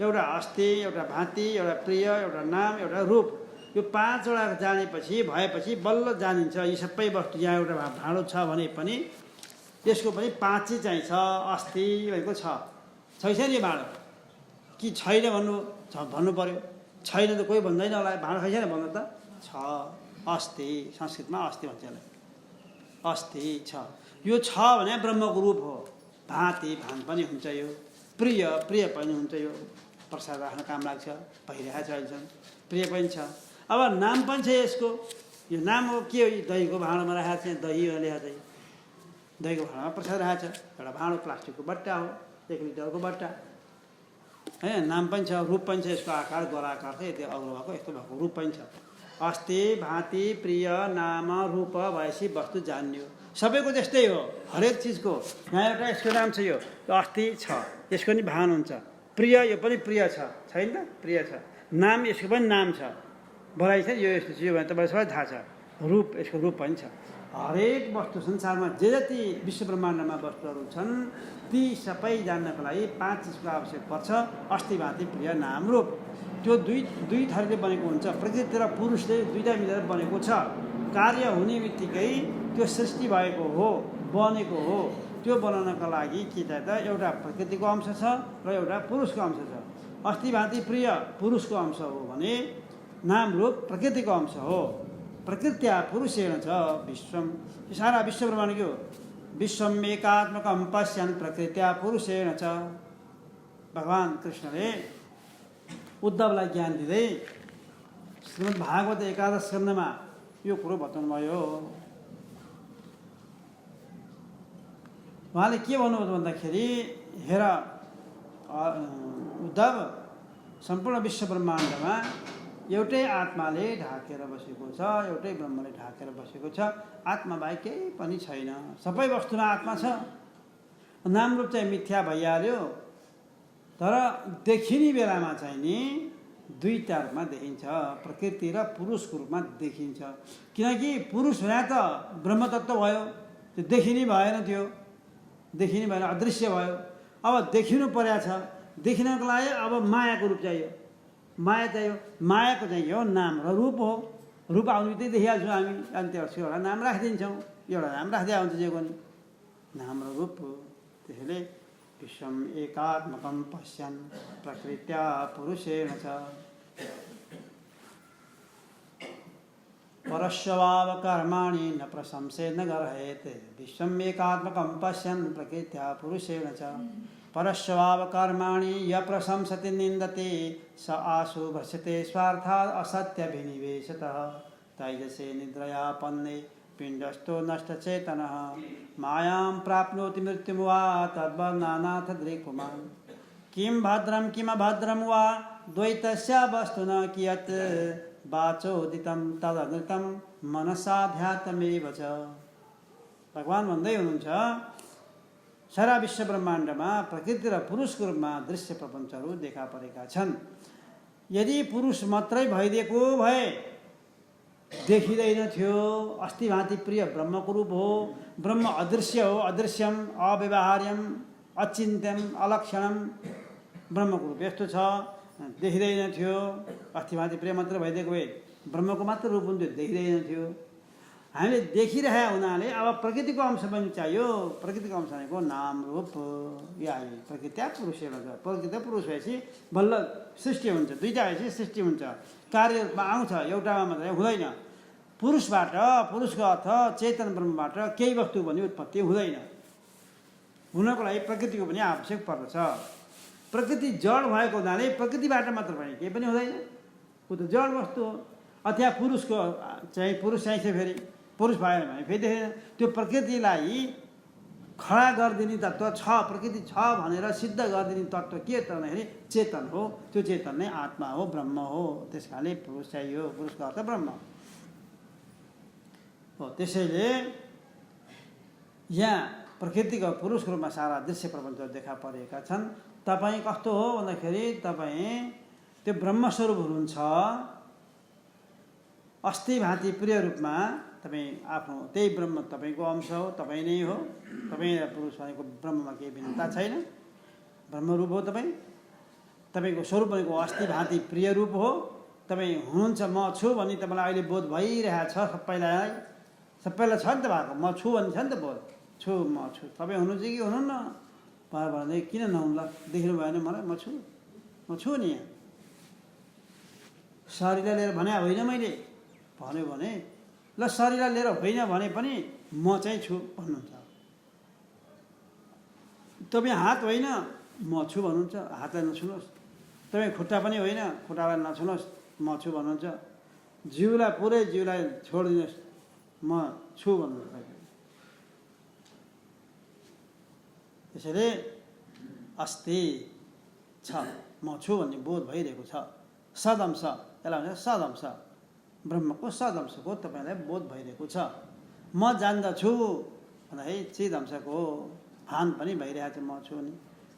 एउटा अस्ति, एउटा भाँति, एउटा प्रिय, एउटा नाम, एउटा रूप। यो 5 वटा जानेपछि भएपछि बल्ल जानिन्छ। यी सबै वस्तु, यहाँ एउटा भाँडो छ भने पनि यसको पनि 5 चिज चाहिँ छ। अस्ति भनेको छैन यो भाँडो कि छैन भन्नु पर्यो। छैन त कोही भन्दैन होला, भाँडो छैन भन्नु त छ। अस्ति, संस्कृतमा अस्ति भन्छ यसलाई, अस्ति छ। यो छ भने ब्रह्मको रूप हो। भाँति भान पनि हुन्छ, यो प्रिय पनि हुन्छ। यो प्रसाद राख्न काम लाग्छ, भइरहेको छ अहिलेसम्म, प्रिय पनि छ। अब नाम पनि छ यसको। यो नाम हो के हो? दहीको भाँडोमा राखेको छ, दही लेखा चाहिँ दहीको भाँडोमा प्रसाद राखेको छ। एउटा भाँडो प्लास्टिकको बट्टा हो, 1 लिटरको बट्टा है। नाम पनि छ, रूप पनि छ। यसको आकार गोलाकार छ, यति अग्लो भएको, यस्तो भएको रूप पनि छ। अस्ति भाँति प्रिय नाम रूप भएपछि वस्तु जान्यो। सबैको त्यस्तै हो, हरेक चिजको। यहाँ एउटा यसको नाम छ, यो अस्ति छ, यसको नि भान हुन्छ। प्रिय, यो पनि प्रिय छ, छैन त? प्रिय छ। नाम, यसको पनि नाम छ, बढाइ छ। यो यस्तो चिज भने तपाईँलाई सबै थाहा छ। रूप, यसको रूप पनि छ। हरेक वस्तु संसारमा जे जति विश्व ब्रह्माण्डमा वस्तुहरू छन् ती सबै जान्नको लागि 5 चिजको आवश्यक पर्छ। अस्ति भाँति प्रिय नाम रूप। त्यो दुई थरीले बनेको हुन्छ। प्रकृति र पुरुषले दुईटा मिलेर बनेको छ। कार्य हुने बित्तिकै त्यो सृष्टि भएको हो, बनेको हो। त्यो बनाउनका लागि के त एउटा प्रकृतिको अंश छ र एउटा पुरुषको अंश छ। अस्ति भाँति प्रिय पुरुषको अंश हो भने नाम रूप प्रकृतिको अंश हो। प्रकृत्या पुरुषेण छ विश्वम। सारा विश्व ब्रह्माण्ड के हो? विश्वम एकात्मकम पश्यन् प्रकृत्या पुरुषेण छ। भगवान कृष्णले उद्धवलाई ज्ञान दिँदै श्रीमद् भागवत 11 स्कन्धमा यो कुरो बताउनुभयो। उहाँले के भन्नुभयो भन्दाखेरि, हेर उद्धव, सम्पूर्ण विश्व ब्रह्माण्डमा एउटै आत्माले ढाकेर बसेको छ, एउटै ब्रह्मले ढाकेर बसेको छ। आत्मा बाहेक केही पनि छैन। सबै वस्तुमा आत्मा छ। नाम रूप चाहिँ मिथ्या भइहाल्यो, तर देखिने बेलामा चाहिँ नि दुईटा रूपमा देखिन्छ। प्रकृति र पुरुषको रूपमा देखिन्छ। किनकि पुरुष भने त ब्रह्म तत्त्व भयो, त्यो देखिने भएन, त्यो देखिने भएन, अदृश्य भयो। अब देखिनु पर्या छ। देखिनको लागि अब मायाको रूप चाहियो। माया चाहियो। मायाको चाहिँ यो नाम र रूप हो। रूप आउनु बित्तिकै देखिहाल्छौँ हामी, अनि त्यसको एउटा नाम राखिदिन्छौँ। एउटा नाम राखिदिया हुन्छ जे पनि, नाम र रूप हो। त्यसैले विश्वम एकात्मकम पश्यन् प्रकृत्या पुरुषेण छ। परस्वभाव कर्माणि न प्रशंसे न गर्हेत विश्वम् एकात्मकं पश्यन् प्रकृत्या पुरुषेण च परस्वभाव कर्माणि य प्रशंसति निन्दते स आशु भ्रश्यते स्वार्थात् असत्यभिनिवेशतः तैजसे निद्रयापन्ने पिण्डस्थो नष्टचेतनः मायां प्राप्नोति मृत्युं वा तद्वर्णनाथ दृक्पुमान् किं भद्रं किमभद्रं वा द्वैतस्य वस्तु न कियत् वाचोदितं तदनृतं मनसाध्यात्मेव च। भगवान भन्दै हुनुहुन्छ सारा विश्व ब्रह्माण्डमा प्रकृति र पुरुषको रूपमा दृश्य प्रपञ्चहरू देखा परेका छन्। यदि पुरुष मात्रै भइदिएको भए देखिँदैन थियो। अस्ति भाँति प्रिय ब्रह्मको रूप हो। ब्रह्म अदृश्य हो, अदृश्यम अव्यवहार्यम अचिन्त्यम अलक्षणम ब्रह्मको रूप यस्तो छ, देखिँदैन थियो। अस्ति भाँति प्रिय मात्र भइदिएको भए ब्रह्मको मात्र रूप हुन्थ्यो, देखिँदैन थियो। हामीले देखिरहेका हुनाले अब प्रकृतिको अंश पनि चाहियो। प्रकृतिको अंश भनेको नाम रूप या प्रकृति पुरुषेण छ। प्रकृति पुरुष भएपछि बल्ल सृष्टि हुन्छ। दुईटा भएपछि सृष्टि हुन्छ। कार्य रूपमा आउँछ, एउटामा मात्रै हुँदैन। पुरुषबाट, पुरुषको अर्थ चेतन ब्रह्मबाट केही वस्तु पनि उत्पत्ति हुँदैन। हुनको लागि प्रकृतिको पनि आवश्यक पर्दछ। प्रकृति जड भएको हुनाले प्रकृतिबाट मात्र पनि केही पनि हुँदैन। ऊ त जड वस्तु हो। अथवा पुरुषको चाहिँ पुरुष चाहिन्छ, फेरि पुरुष भएन भने फेरि देखेन। त्यो प्रकृतिलाई खडा गरिदिने तत्त्व छ, प्रकृति छ भनेर सिद्ध गरिदिने तत्त्व के त भन्दाखेरि चेतन हो। त्यो चेतन नै आत्मा हो, ब्रह्म हो। त्यस कारणले पुरुष चाहियो। पुरुषको अर्थ ब्रह्म हो। त्यसैले यहाँ प्रकृतिको पुरुषको रूपमा सारा दृश्य प्रपञ्च देखा परेका छन्। तपाईँ कस्तो हो भन्दाखेरि तपाईँ त्यो ब्रह्मस्वरूप हुनुहुन्छ। अस्ति भाँति प्रिय रूपमा तपाईँ आफ्नो त्यही ब्रह्म तपाईँको अंश हो, तपाईँ नै हो। तपाईँ र पुरुष भनेको ब्रह्ममा केही भिन्नता छैन। ब्रह्मरूप हो तपाईँ। तपाईँको स्वरूप भनेको अस्ति भाँति प्रिय रूप हो। तपाईँ हुनुहुन्छ म छु भन्ने तपाईँलाई अहिले बोध भइरहेछ। सबैलाई छ नि त भएको। म छु भन्ने छ नि त बोध। छु, म छु। तपाईँ हुनुहुन्छ कि हुनुहुन्न भन्दै किन नहुन्ला? देख्नु भएन मलाई? म छु नि। यहाँ शरीरलाई लिएर भने होइन, मैले भन्यो भने ल शरीरलाई लिएर होइन भने पनि म चाहिँ छु भन्नुहुन्छ। तपाईँ हात होइन, म छु भन्नुहुन्छ। हातलाई नछुनुहोस्। तपाईँ खुट्टा पनि होइन, खुट्टालाई नछुनुहोस्, म छु भन्नुहुन्छ। जिउलाई पुरै जिउलाई छोडिदिनुहोस्, म छु भन्नुहुन्छ। त्यसैले अस्ति छ, म छु भन्ने बोध भइरहेको छ। सदंश, यसलाई भन्छ सदंश। ब्रह्मको सदंशको तपाईँलाई बोध भइरहेको छ। म जान्दछु भन्दाखेरि चिदंशको भान पनि भइरहेछ। म छु नि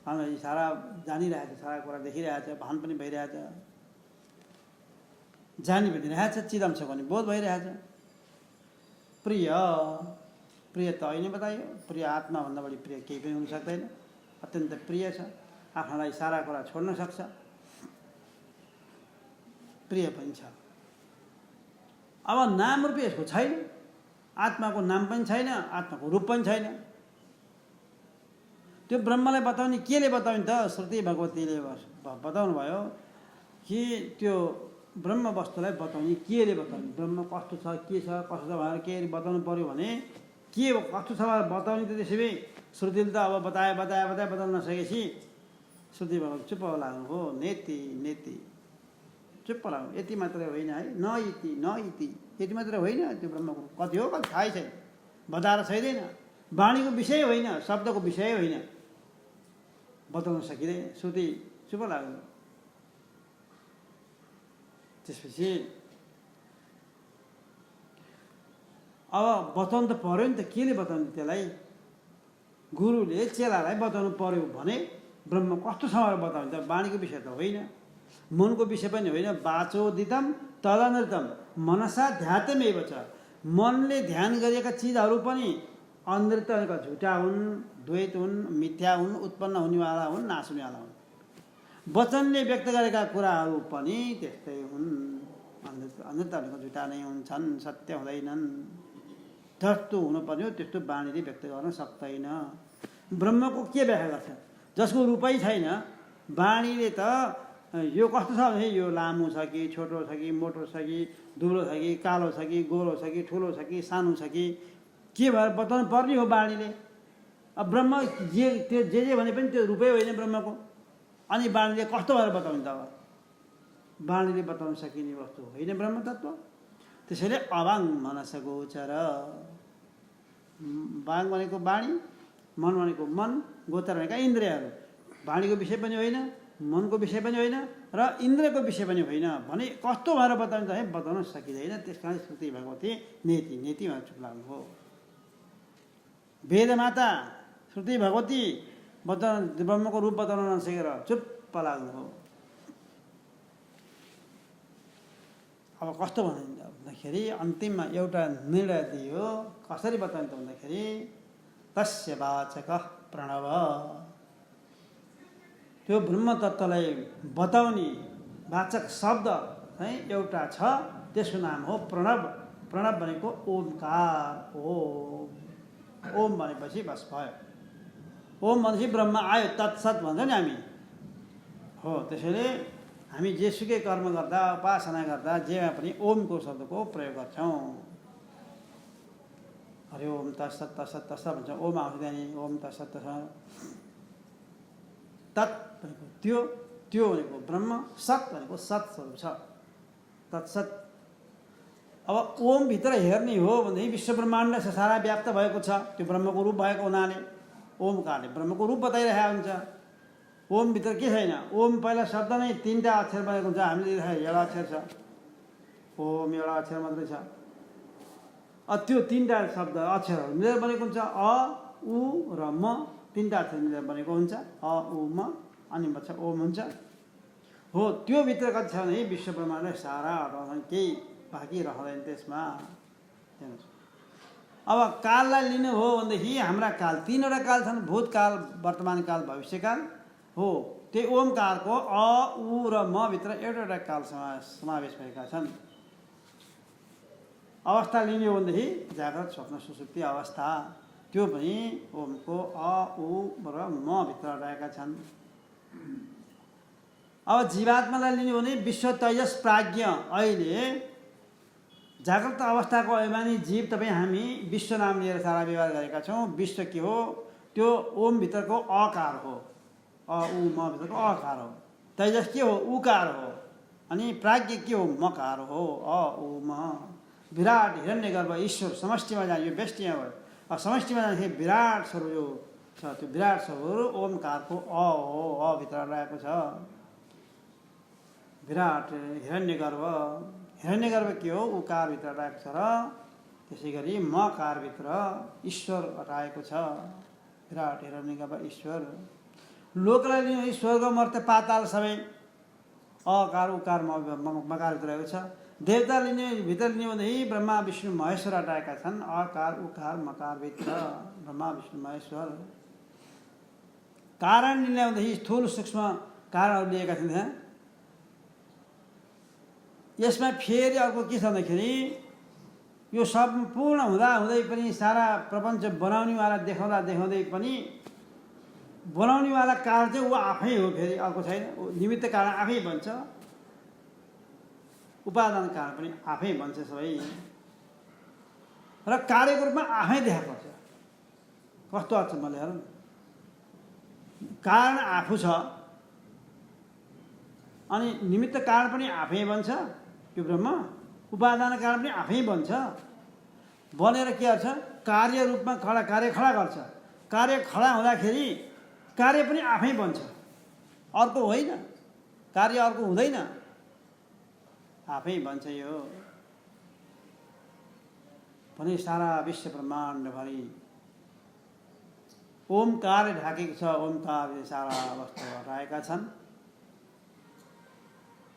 हामीलाई सारा जानिरहेछ, सारा कुरा देखिरहेछ, भान पनि भइरहेछ, जानी पनि रहेछ। चिदंशको पनि बोध भइरहेछ। प्रिय, प्रिय त अहिले बताइयो। प्रिय आत्माभन्दा बढी प्रिय केही पनि हुन सक्दैन। अत्यन्त प्रिय छ। आफ्नोलाई सारा कुरा छोड्न सक्छ। प्रिय पनि छ। अब नाम रूप यसको छैन। आत्माको नाम पनि छैन, आत्माको रूप पनि छैन। त्यो ब्रह्मलाई बताउने केले बताउने त? श्रुति भगवतीले बताउनु भयो कि त्यो ब्रह्म वस्तुलाई बताउने केले बताउने? ब्रह्म कस्तो छ, के छ, कस्तो छ भनेर के बताउनु पर्यो भने के कस्तो छ भनेर बताउने त? त्यसै भए श्रुतिले त अब बताउन नसकेपछि श्रुति भगवती चुप्प लाग्नु हो। नेति नेति चुप्प लाग्नु। यति मात्रै होइन है, न इति न इति, यति मात्रै होइन। त्यो ब्रह्मको कति हो कति थाहै छैन, बताएर छैदैन। वाणीको विषय होइन, शब्दको विषय होइन, बताउन सकिँदैन। श्रुति चुप्प लाग्नु। त्यसपछि अब बताउनु त पर्यो नि त। केले बताउने त्यसलाई? गुरुले चेलालाई बताउनु पर्यो भने ब्रह्म कस्तो छ भनेर बताउने त? वाणीको विषय त होइन, मनको विषय पनि होइन। वाचोदितम तदनृतम मनसा ध्यातमेव छ। मनले ध्यान गरिएका चिजहरू पनि अनृत झुटा हुन्, द्वैत हुन्, मिथ्या हुन्, उत्पन्न हुनेवाला हुन्, नाश हुनेवाला हुन्। वचनले व्यक्त गरेका कुराहरू पनि त्यस्तै हुन्। अनृत भनेको झुटा नै हुन्छन्, सत्य हुँदैनन्। जस्तो हुनुपर्ने हो त्यस्तो वाणीले व्यक्त गर्न सक्दैन। ब्रह्मको के व्याख्या गर्छ? जसको रूपै छैन, वाणीले त यो कस्तो छ भने यो लामो छ कि छोटो छ कि मोटो छ कि दुब्लो छ कि कालो छ कि गोलो छ कि ठुलो छ कि सानो छ कि के भएर बताउनु पर्ने हो वाणीले। अब ब्रह्म जे भने पनि त्यो रूपै होइन ब्रह्मको, अनि वाणीले कस्तो भएर बताउने त? अब वाणीले बताउन सकिने वस्तु होइन ब्रह्म तत्त्व। त्यसैले अवाङ मनस गोचर, वाङ भनेको वाणी, मन भनेको मन, गोचर भनेका इन्द्रियहरू। वाणीको विषय पनि होइन, मनको विषय पनि होइन र इन्द्रियको विषय पनि होइन भने कस्तो भएर बताउनु त? बताउन सकिँदैन। त्यस कारण श्रुति भगवती नेति, नेतिमा चुप लाग्नु हो। वेदमाता श्रुति भगवती ब्रह्मको रूप बताउन नसकेर चुप्प लाग्नु हो। अब कस्तो भन्दाखेरि अन्तिममा एउटा निर्णय दियो। कसरी बताउने त भन्दाखेरि तस्य वाचक प्रणव, त्यो ब्रह्म तत्त्वलाई बताउने वाचक शब्द चाहिँ एउटा छ, त्यसको नाम हो प्रणव। प्रणव भनेको ओमकार। ओम भनेपछि बस भयो। ओम भनेपछि ब्रह्म आयो, तत्सत भन्छ नि हामी हो। त्यसैले हामी जेसुकै कर्म गर्दा, उपासना गर्दा जेमा पनि ओमको शब्दको प्रयोग गर्छौँ। हरि ओम तत्सत तत्सत तत्सत भन्छ, ओम आउँछ त्यहाँनिर, ओम तत्सत तत्सत। तत् भनेको त्यो, त्यो भनेको ब्रह्म, सत भनेको सत स्वरूप छ, तत्सत। अब ओमभित्र हेर्ने हो भनेदेखि विश्व ब्रह्माण्ड सारा व्याप्त भएको छ, त्यो ब्रह्मको रूप भएको हुनाले ओमकारले ब्रह्मको रूप बताइरहेको हुन्छ। ओमभित्र के छैन? ओम पहिला शब्द नै 3टा अक्षर बनेको हुन्छ। हामीले देखायो एउटा अक्षर छ, ओम एउटा अक्षर मात्रै छ। त्यो 3टा शब्द अक्षरहरू मिलेर बनेको हुन्छ। अ, उ र म, 3टा अक्षर मिलेर बनेको हुन्छ। अ, उ, म अनि बच्चा ओम हुन्छ हो। त्यो भित्र कति छ भने विश्व ब्रह्माण्ड सारा केही बाँकी रहँदैन त्यसमा। अब काललाई लिनु हो भनेदेखि हाम्रा काल 3वटा काल छन्, भूतकाल, वर्तमान काल, भविष्यकाल हो। त्यही ओमकारको अ, उ र म भित्र एउटा काल समावेश भएका छन्। अवस्था लिने हो भनेदेखि जाग्रत, स्वप्न, सुसुप्ति अवस्था, त्यो पनि ओमको अ, उ र म भित्र रहेका छन्। अब जीवात्मालाई लिने हो भने विश्व तेजस प्राज्ञ। अहिले जाग्रत अवस्थाको अभिमानी जीव तपाईँ हामी विश्व नाम लिएर सारा व्यवहार गरेका छौँ। विश्व के हो? त्यो ओम भित्रको अकार हो, अ, उ, म भित्रको अकार हो। तेजस के हो? उकार हो। अनि प्राज्ञ के हो? मकार हो, अ, उ, म। विराट हिरण्यगर्भ ईश्वर समष्टिमा जाने, यो व्यष्टिमा भयो। अब समष्टिमा जाँदाखेरि विराट स्वरूप जो छ, त्यो विराट स्वरूप ओमकारको अ हो, अ भित्र रहेको छ। विराट हिरण्यगर्भ, हिरण्यगर्भ के हो? उकारभित्र रहेको छ। र त्यसै गरी मकारभित्र ईश्वर रहेको छ। विराट हिरण्यगर्भ ईश्वर। लोकलाई लिने स्वर्ग, मर्त्य, पाताल सबै अकार उकार मकारभित्र रहेको छ। देवता लिने भित्र लिने भनेदेखि ब्रह्मा विष्णु महेश्वर हटाएका छन्। अकार उकार मकारभित्र ब्रह्मा विष्णु महेश्वर। कारण लिने भनेदेखि स्थूल सूक्ष्म कारणहरू लिएका छन् त्यहाँ। यसमा फेरि अर्को के छ भन्दाखेरि यो सम्पूर्ण हुँदै पनि सारा प्रपञ्च बनाउनेवाला देखाउँदै पनि बनाउनेवाला कारण चाहिँ ऊ आफै हो। फेरि अर्को छैन, निमित्त कारण आफै बन्छ, उपादान कारण पनि आफै बन्छ सबै, र कार्यको रूपमा आफै देखा पर्छ। कस्तो अचम्मले हेरौँ, कारण आफू छ अनि निमित्त कारण पनि आफै बन्छ त्यो ब्रह्म, उपादान कारण पनि आफै बन्छ। बनेर के गर्छ? कार्य रूपमा कार्य खडा गर्छ। कार्य खडा हुँदाखेरि कार्य पनि आफै बन्छ, अर्को होइन। कार्य अर्को हुँदैन, आफै बन्छ। यो भने सारा विश्व ब्रह्माण्डभरि ओमकार ढाकेको छ। ओमकारले सारा वस्तु हटाएका छन्।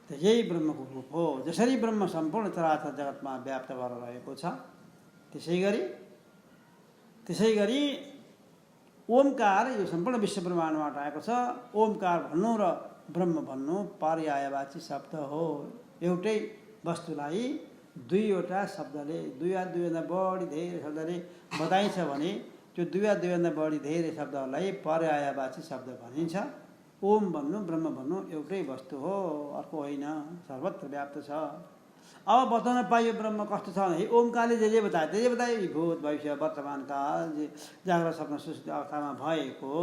यही ब्रह्मको रूप हो। जसरी ब्रह्म सम्पूर्ण चराचर जगतमा व्याप्त भएर रहेको छ, त्यसै गरी ओमकार यो सम्पूर्ण विश्व ब्रह्माण्डमा हटाएको छ। ओमकार भन्नु र ब्रह्म भन्नु पर्यायवाची शब्द हो। एउटै वस्तुलाई दुईवटा शब्दले, दुई वा दुईभन्दा बढी धेरै शब्दले बताइन्छ भने त्यो दुई वा दुईभन्दा बढी धेरै शब्दहरूलाई पर्यायवाची शब्द भनिन्छ। ओम भन्नु ब्रह्म भन्नु एउटै वस्तु हो, अर्को होइन, सर्वत्र व्याप्त छ। अब बताउन पाइयो ब्रह्म कस्तो छ भने ओमकारले जे बताए भूत भविष्य वर्तमान काल जे जाग्रत स्वप्न सुषुप्ति अवस्थामा भएको,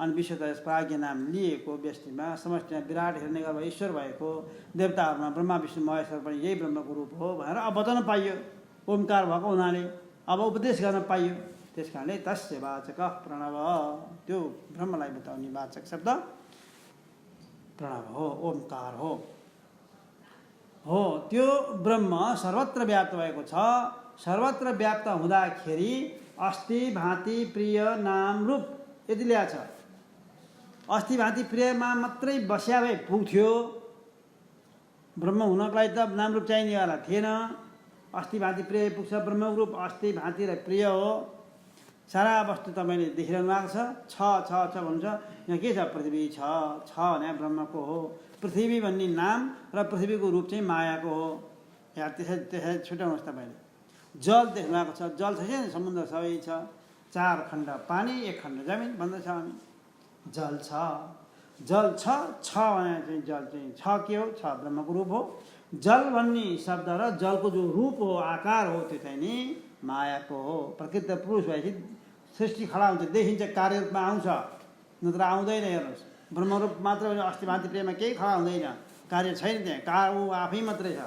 अनि विश्व प्राज्ञ नाम लिएको व्यष्टिमा समष्टिमा विराट हिरण्यगर्भ ईश्वर भएको, देवताहरूमा ब्रह्मा विष्णु महेश्वर पनि यही ब्रह्मको रूप हो भनेर अब बताउन पाइयो। ओमकार भएको हुनाले अब उपदेश गर्न पाइयो। त्यस कारणले तस्य वाचक प्रणव, त्यो ब्रह्मलाई बताउने वाचक शब्द प्रणव हो, ओमकार हो। त्यो ब्रह्म सर्वत्र व्याप्त भएको छ। सर्वत्र व्याप्त हुँदाखेरि अस्ति भाँति प्रिय नाम रूप यदि ल्याछ, अस्ति भाँति प्रियमा मात्रै बस्या भए पुग्थ्यो। ब्रह्म हुनको लागि त नाम रूप चाहिनेवाला थिएन। अस्ति भाँति प्रिय पुग्छ ब्रह्मको रूप, अस्ति भाँति र प्रिय हो। सारा वस्तु तपाईँले देखिरहनु भएको छ भन्छ। यहाँ के छ? पृथ्वी छ भने ब्रह्मको हो। पृथ्वी भन्ने नाम र पृथ्वीको रूप चाहिँ मायाको हो। या त्यसरी छुट्याउनुहोस् तपाईँले। जल देख्नु भएको छ, जल छ नि, समुद्र सबै छ। 4 खण्ड पानी 1 खण्ड जमिन भन्दछ हामी। जल छ भने चाहिँ जल चाहिँ छ के हो? छ ब्रह्मको रूप हो। जल भन्ने शब्द र जलको जो रूप हो, आकार हो, त्यो चाहिँ नि मायाको हो। प्रकृति पुरुष भएपछि सृष्टि खडा हुन्छ, देखिन्छ, कार्य रूपमा आउँछ, नत्र आउँदैन। हेर्नुहोस्, ब्रह्मरूप मात्र अस्ति भाँति प्रियमा केही खडा हुँदैन, कार्य छैन त्यहाँ। ऊ आफै मात्रै छ।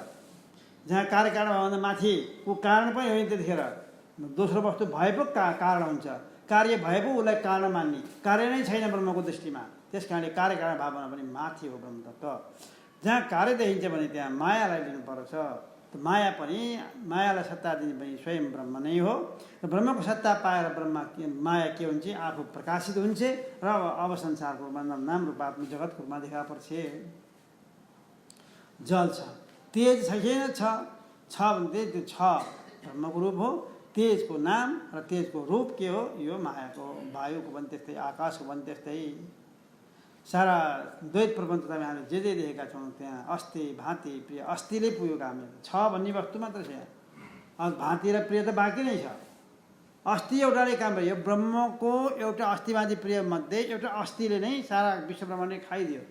जहाँ कार्य कारण भयो भन्दा माथि ऊ कारण पनि होइन। त्यतिखेर दोस्रो वस्तु भए पो कारण हुन्छ, कार्य भए पो उसलाई कारण मान्ने। कार्य नै छैन ब्रह्मको दृष्टिमा। त्यस कारणले कार्य कारण भावना पनि माथि हो ब्रह्म तत्त्व। जहाँ कार्य देखिन्छ भने त्यहाँ मायालाई लिनुपर्छ। माया पनि, मायालाई सत्ता दिने पनि स्वयं ब्रह्म नै हो। र ब्रह्मको सत्ता पाएर माया के हुन्छ? आफू प्रकाशित हुन्छ र अब संसारको नाम रूपात्मक जगतको रूपमा देखा पर्छ। जल छ, तेज छैन, छ भने त्यो छ ब्रह्मको रूप हो। तेजको नाम र तेजको रूप के हो? यो मायाको। वायुको पनि त्यस्तै, आकाशको पनि त्यस्तै। सारा द्वैत प्रपञ्चमा हामीले जे देखेका छौँ त्यहाँ अस्ति भाँति प्रिय, अस्तिले पुगेको हामीले छ भन्ने वस्तु मात्र छ। यहाँ भाँति र प्रिय त बाँकी नै छ। अस्ति एउटाले काम भयो। ब्रह्मको एउटा अस्ति भाँति प्रिय मध्ये एउटा अस्तिले नै सारा विश्व ब्रह्माण्ड खाइदियो।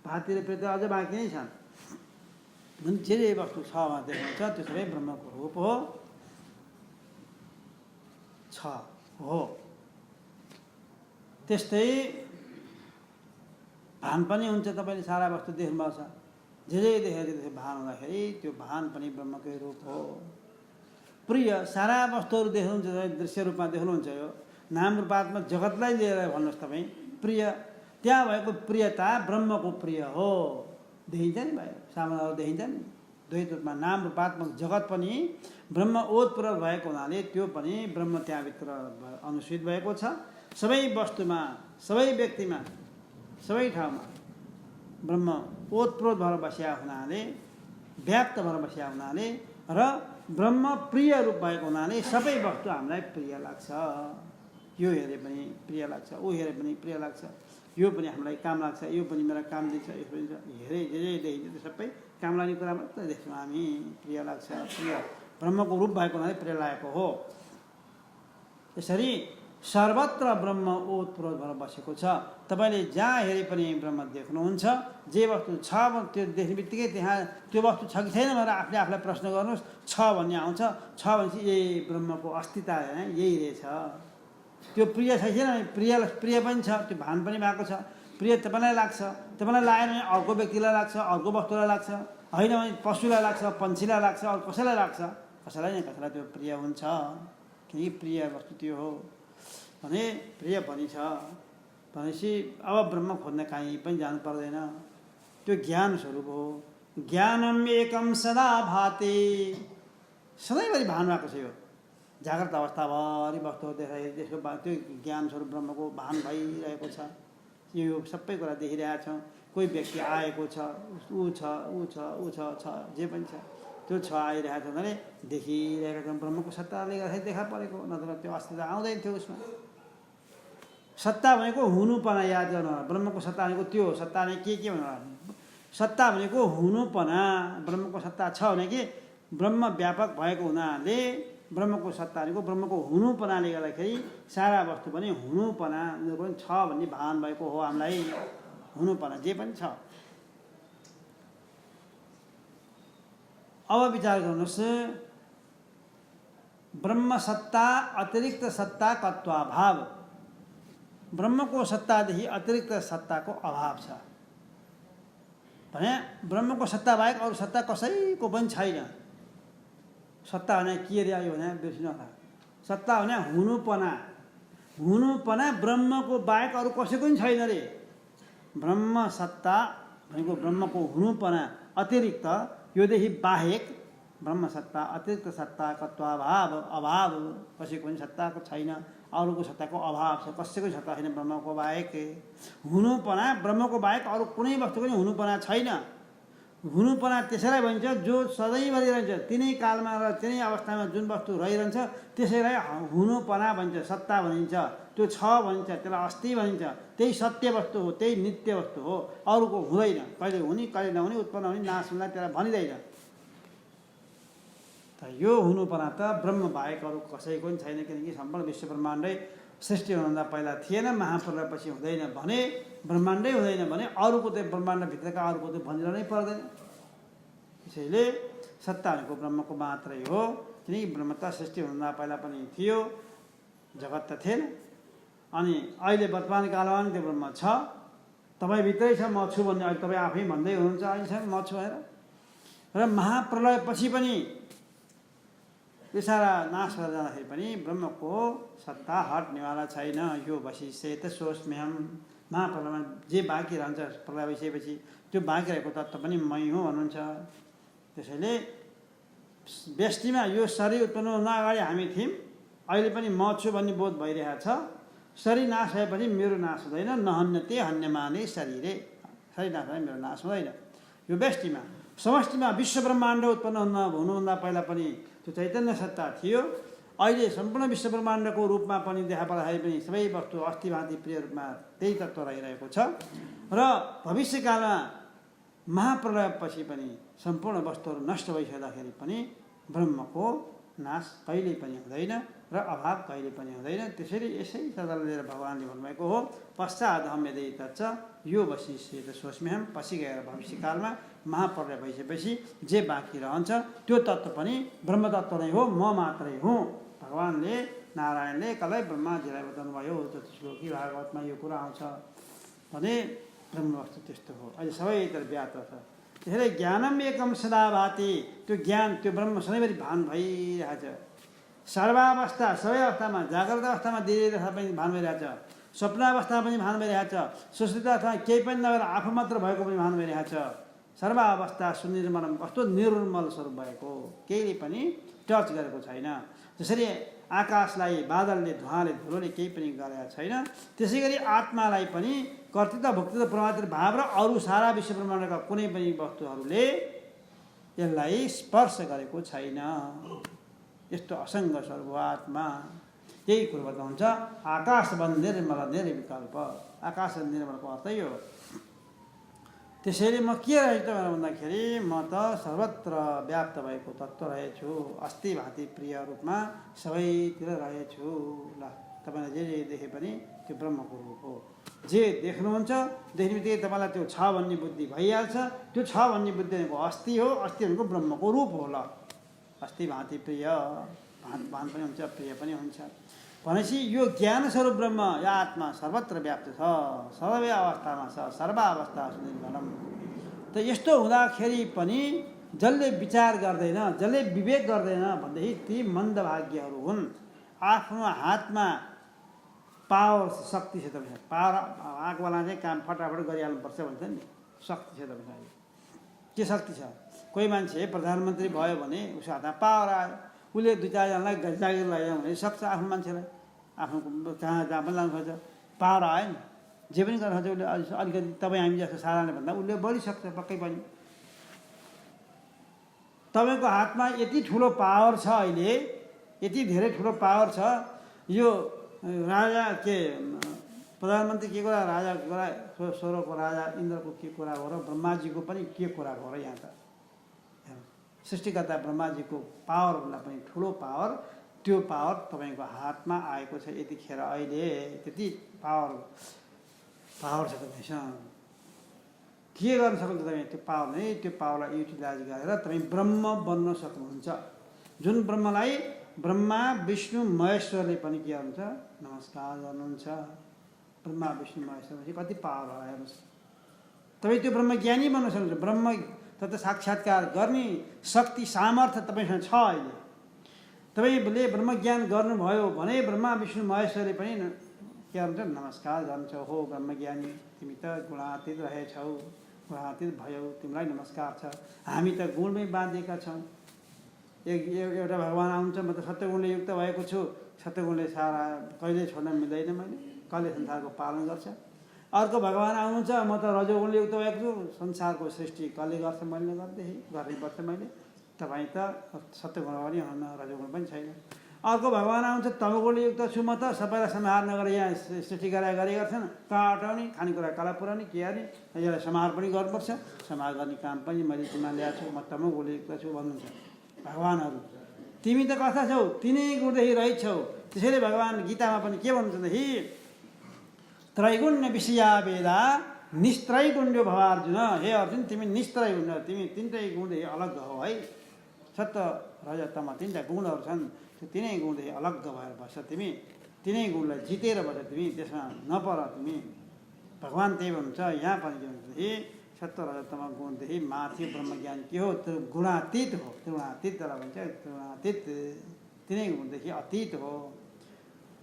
भाँति र प्रिय त अझ बाँकी नै छन्। जे वस्तु छ देख्नुहुन्छ त्यो सबै ब्रह्मको रूप हो, छ हो। त्यस्तै भान पनि हुन्छ। तपाईँले सारा वस्तु देख्नुभएको छ, जे देखेको त्यसो भान हुँदाखेरि त्यो भान पनि ब्रह्मकै रूप हो। प्रिय, सारा वस्तुहरू देख्नुहुन्छ, दृश्य रूपमा देख्नुहुन्छ। यो नाम रूपात्मक जगतलाई लिएर भन्नुहोस् तपाईँ, प्रिय, त्यहाँ भएको प्रियता ब्रह्मको प्रिय हो। देखिन्छ नि भाइ, सामानहरू देखिन्छ नि। द्वैत रूपमा नाम रूपात्मक जगत पनि ब्रह्म ओतप्रोत भएको हुनाले त्यो पनि ब्रह्म त्यहाँभित्र अनुसूचित भएको छ। सबै वस्तुमा, सबै व्यक्तिमा, सबै ठाउँमा ब्रह्म ओतप्रोत भएर बसिया हुनाले, व्याप्त भएर बसिया हुनाले र ब्रह्म प्रिय रूप भएको हुनाले सबै वस्तु हामीलाई प्रिय लाग्छ। यो हेरे पनि प्रिय लाग्छ, ऊ हेरे पनि प्रिय लाग्छ, यो पनि हामीलाई काम लाग्छ, यो पनि मेरा काम दिन्छ, यो पनि हेरे जे देखिन्छ त्यो सबै काम लाग्ने कुरा मात्रै देख्छौँ हामी। प्रिय लाग्छ, प्रिय ब्रह्मको रूप भएको हुनाले प्रिय लागेको हो। यसरी सर्वत्र ब्रह्म ओतप्रोत भएर बसेको छ। तपाईँले जहाँ हेरे पनि ब्रह्म देख्नुहुन्छ। जे वस्तु छ त्यो देख्ने बित्तिकै त्यहाँ त्यो वस्तु छ कि छैन भनेर आफूलाई प्रश्न गर्नुहोस्। छ भन्ने आउँछ। छ भनेपछि यही ब्रह्मको अस्तित्व यही रहेछ। त्यो प्रिय छैन भने प्रिय पनि छ, त्यो भान पनि भएको छ। प्रिय तपाईँलाई लाग्छ, तपाईँलाई लागेन भने अर्को व्यक्तिलाई लाग्छ, अर्को वस्तुलाई लाग्छ, होइन भने पशुलाई लाग्छ, पन्छीलाई लाग्छ, अरू कसैलाई लाग्छ, कसैलाई न कसैलाई त्यो प्रिय हुन्छ। केही प्रिय वस्तु त्यो हो भने प्रिय पनि छ भनेपछि अब ब्रह्म खोज्न कहीँ पनि जानु पर्दैन। त्यो ज्ञान स्वरूप हो। ज्ञानम एकम सदा भाति, सधैँभरि भान भएको छ। यो जाग्रत अवस्थाभरि वस्तुहरू देखाइ त्यसको त्यो ज्ञान स्वरूप ब्रह्मको भान भइरहेको छ। यो सबै कुरा देखिरहेका छौँ। कोही व्यक्ति आएको छ, ऊ छ जे पनि छ त्यो छ आइरहेको छ भने देखिरहेका छौँ। ब्रह्मको सत्ताले गर्दाखेरि देखा परेको, नत्र त्यो अस्तित्व आउँदैन थियो उसमा। सत्ता भनेको हुनुपना याद गर्नु। ब्रह्मको सत्ता भनेको त्यो हो। सत्ता भने के भन्नु? सत्ता भनेको हुनुपना। ब्रह्मको सत्ता छ भने कि ब्रह्म व्यापक भएको हुनाले ब्रह्मको सत्ता भनेको ब्रह्मको हुनुपनाले गर्दाखेरि सारा वस्तु पनि हुनुपना उनीहरूको पनि छ भन्ने भान भएको हो। हामीलाई हुनुपर्ने जे पनि छ। अब विचार गर्नुहोस्, ब्रह्म सत्ता अतिरिक्त सत्ता तत्वाभाव, ब्रह्मको सत्तादेखि अतिरिक्त सत्ताको अभाव छ भने ब्रह्मको सत्ता बाहेक अरू सत्ता कसैको पनि छैन। सत्ता भने के रे आयो भने बिर्सिनु होला। सत्ता भने हुनुपर्ने ब्रह्मको बाहेक अरू कसैको पनि छैन रे। ब्रह्म सत्ता भनेको ब्रह्मको हुनुपर्ने अतिरिक्त, योदेखि बाहेक ब्रह्म सत्ता अतिरिक्त सत्ता तत्वाभाव, अभाव कसैको पनि सत्ताको छैन, अरूको सत्ताको अभाव छ, कसैको सत्ता छैन ब्रह्मको बाहेक। हुनुपर्ने ब्रह्मको बाहेक अरू कुनै वस्तु पनि हुनुपर्ने छैन। हुनुपर्ने त्यसैलाई भनिन्छ जो सधैँभरि रहन्छ, तिनै कालमा र तिनै अवस्थामा जुन वस्तु रहिरहन्छ त्यसैलाई हुनुपर्ने भनिन्छ, सत्ता भनिन्छ। त्यो छ भनिन्छ, त्यसलाई अस्ति भनिन्छ। त्यही सत्य वस्तु हो, त्यही नित्य वस्तु हो, अरूको हुँदैन। कहिले हुने कहिले नहुने, उत्पन्न हुने नाश हुने त्यसलाई भनिँदैन। त यो हुनुपर्ने त ब्रह्म बाहेक अरू कसैको पनि छैन, किनकि सम्पूर्ण विश्व ब्रह्माण्डै सृष्टि हुनुभन्दा पहिला थिएन, महाप्रलयपछि हुँदैन भने, ब्रह्माण्डै हुँदैन भने अरूको त्यो ब्रह्माण्डभित्रका अरूको त्यो भनिरहनै पर्दैन। त्यसैले सत्ता भनेको ब्रह्मको मात्रै हो, किनकि ब्रह्म त सृष्टि हुनुभन्दा पहिला पनि थियो, जगत त थिएन। अनि अहिले वर्तमान कालमा पनि त्यो ब्रह्म छ, तपाईँभित्रै छ, म छु भन्ने अहिले तपाईँ आफै भन्दै हुनुहुन्छ अहिलेसम्म म छु भनेर। र महाप्रलयपछि पनि यो सारा नाश भएर जाँदाखेरि पनि ब्रह्मको सत्ता हट्नेवाला छैन। यो वशिष्य त सोच्मेहम, महाप्रलयमा जे बाँकी रहन्छ प्रलय भइसकेपछि त्यो बाँकी रहेको तत्त्व पनि मै हुँ भन्नुहुन्छ। त्यसैले व्यष्टिमा यो शरीर उत्पन्न हुन अगाडि हामी थियौँ, अहिले पनि म छु भन्ने बोध भइरहेको छ। शरीर नाश भएपछि मेरो नाश हुँदैन, नहन्यते हन्यमाने शरीरे, शरीर नाश भए मेरो नाश हुँदैन। यो व्यष्टिमा। समष्टिमा विश्व ब्रह्माण्ड उत्पन्न हुनुभन्दा पहिला पनि त्यो चैतन्य सत्ता थियो। अहिले सम्पूर्ण विश्व ब्रह्माण्डको रूपमा पनि देखा पर्दाखेरि पनि सबै वस्तु अस्ति भाँति प्रिय रूपमा त्यही तत्त्व रहिरहेको छ। र भविष्यकालमा महाप्रलयपछि पनि सम्पूर्ण वस्तुहरू नष्ट भइसक्दाखेरि पनि ब्रह्मको नाश कहिल्यै पनि हुँदैन र अभाव कहिले पनि हुँदैन। त्यसैले यसै सदल लिएर भगवान्ले भन्नुभएको हो, पश्चादहम यदि तच्च यो वशिष्य त सोच्मेहम, पछि गएर भविष्यकालमा महाप्रलय भइसकेपछि जे बाँकी रहन्छ त्यो तत्त्व पनि ब्रह्म तत्त्व नै हो, म मात्रै हुँ। भगवान्ले नारायणले कसलाई ब्रह्माजीलाई बताउनु भयो, श्लोकी भागवतमा यो कुरा आउँछ भने ब्रह्म वस्तु त्यस्तो हो। अहिले सबैतिर व्याप्त छ। त्यसैले ज्ञानम एकम सदा भाति, त्यो ज्ञान त्यो ब्रह्म सधैँभरि भान भइरहेछ। सर्वावस्था सबै अवस्थामा, जाग्रत अवस्थामा धेरै पनि भान भइरहेछ, स्वप्नावस्थामा पनि भान भइरहेछ, सुश्रुत अवस्थामा केही पनि नभएर आफू मात्र भएको पनि भान भइरहेछ। सर्वावस्था सुनिर्मलम, कस्तो निर्मल स्वरूप भएको, केहीले पनि टच गरेको छैन। जसरी आकाशलाई बादलले धुवाँले धुलोले केही पनि गरेका छैन, त्यसै गरी आत्मालाई पनि कर्तृत्व भोक्तृत्व प्रमात्र भाव र अरू सारा विश्व ब्रह्माण्डका कुनै पनि वस्तुहरूले यसलाई स्पर्श गरेको छैन। यस्तो असङ्ग स्वरूप हो आत्मा। यही कुरो बताउँछ आकाशवन् निर्मल निर्विकल्प। आकाश निर्मलको अर्थ यो। त्यसैले म के रहेछु भनेर भन्दाखेरि म त सर्वत्र व्याप्त भएको तत्त्व रहेछु, अस्ति भाँति प्रिय रूपमा सबैतिर रहेछु। ल तपाईँलाई जे जे देखे पनि त्यो ब्रह्मको रूप हो। जे देख्नुहुन्छ देख्ने बित्तिकै तपाईँलाई त्यो छ भन्ने बुद्धि भइहाल्छ। त्यो छ भन्ने बुद्धि भनेको अस्ति हो, अस्ति भनेको ब्रह्मको रूप हो। ल अस्ति भाँति प्रिय, भान पनि हुन्छ, प्रिय पनि हुन्छ भनेपछि यो ज्ञान स्वरूप ब्रह्म या आत्मा सर्वत्र व्याप्त छ, सर्वै अवस्थामा छ, सर्वावस्था सुनिर्मलम। त यस्तो हुँदाखेरि पनि जसले विचार गर्दैन, जसले विवेक गर्दैन भनेदेखि ती मन्दभाग्यहरू हुन्। आफ्नो हातमा पावर शक्ति छ तपाईँ, पावर आगोवाला चाहिँ काम फटाफट गरिहाल्नुपर्छ भन्छ नि, शक्ति छ तपाईँ। के शक्ति छ? कोही मान्छे प्रधानमन्त्री भयो भने उसको हातमा पावर आयो, उसले दुई चारजनालाई जागिर लगायो भने सक्छ, आफ्नो मान्छेलाई आफ्नो जहाँ जहाँ पनि लानु खोज्छ, पावर आयो नि, जे पनि गर्न खोज्छ उसले। अलिकति तपाईँ हामी जस्तो साधारण भन्दा उसले बढी सक्छ पक्कै पनि। तपाईँको हातमा यति ठुलो पावर छ, अहिले यति धेरै ठुलो पावर छ। यो राजा के प्रधानमन्त्री के कुरा, राजा के कुरा, स्वरको राजा इन्द्रको के कुरा हो र ब्रह्माजीको पनि के कुरा हो र। यहाँ त सृष्टिकर्ता ब्रह्माजीको पावरभन्दा पनि ठुलो पावर, त्यो पावर तपाईँको हातमा आएको छ यतिखेर। अहिले त्यति पावर छ तपाईँसँग। के गर्न सक्नुहुन्छ तपाईँ त्यो पावर नै त्यो पावरलाई युटिलाइज गरेर तपाईँ ब्रह्म बन्न सक्नुहुन्छ। जुन ब्रह्मलाई ब्रह्मा विष्णु महेश्वरले पनि के गर्नुहुन्छ नमस्कार गर्नुहुन्छ। ब्रह्मा विष्णु महेश्वरपछि कति पावर होला हेर्नुहोस्। तपाईँ त्यो ब्रह्म ज्ञानी बन्न सक्नुहुन्छ। ब्रह्म तथा साक्षात्कार गर्ने शक्ति सामर्थ्य तपाईँसँग छ। अहिले तपाईँले ब्रह्मज्ञान गर्नुभयो भने ब्रह्मा विष्णु महेश्वरले पनि के गर्नुहुन्छ नमस्कार गर्नुहुन्छ। हो ब्रह्मज्ञानी तिमी त गुणातीत रहेछौ, गुणातीत भयौ, तिमीलाई नमस्कार छ। हामी त गुणमै बाँधिएका छौँ। एउटा भगवान् आउँछ, म त सत्यगुणले युक्त भएको छु, सत्यगुणले सारा कहिले छोड्न मिल्दैन, मैले कहिले संसारको पालन गर्छ। अर्को भगवान् आउनुहुन्छ, म त रजोगुणले युक्त भएको छु, संसारको सृष्टि कसले गर्छ मैले गर्नुपर्छ मैले। तपाईँ त सत्यगुण पनि हुनुहुन्न, रजोगुण पनि छैन। अर्को भगवान् आउँछ, तमोगुणले युक्त छु म त, सबैलाई संहार नगरेर यहाँ सृष्टि गरेका छन्, कहाँ हटाउने, खानेकुरा कला पुऱ्याउने, के गर्ने, यसलाई संहार पनि गर्नुपर्छ, संहार गर्ने काम पनि मैले तिमीलाई ल्याएको छु, म तमोगुणले युक्त छु भन्नुहुन्छ भगवान्हरू। तिमी त कथा छौ, तिनै गुणदेखि रहित छौ। त्यसैले भगवान् गीतामा पनि के भन्नुहुन्छ भने त्रैगुण्य विषया वेदा निस्त्रैगुण्यो भव अर्जुन। हे अर्जुन तिमी निस्त्रैगुण्य, तिमी तिनटै गुणदेखि अलग हौ है। सत्य रज तम तिनवटा गुणहरू छन्, त्यो तिनै गुणदेखि अलग भएर बस्छ तिमी, तिनै गुणलाई जितेर बस्छ तिमी, त्यसमा नपर तिमी। भगवान् त्यही भन्नुहुन्छ। यहाँ पनि के भन्छ सत्य रजतम गुणदेखि माथि ब्रह्मज्ञान के हो, त्यो गुणातीत हो। गुणातीत त्यसलाई भन्छ, गुणातीत तिनै गुणदेखि अतीत हो।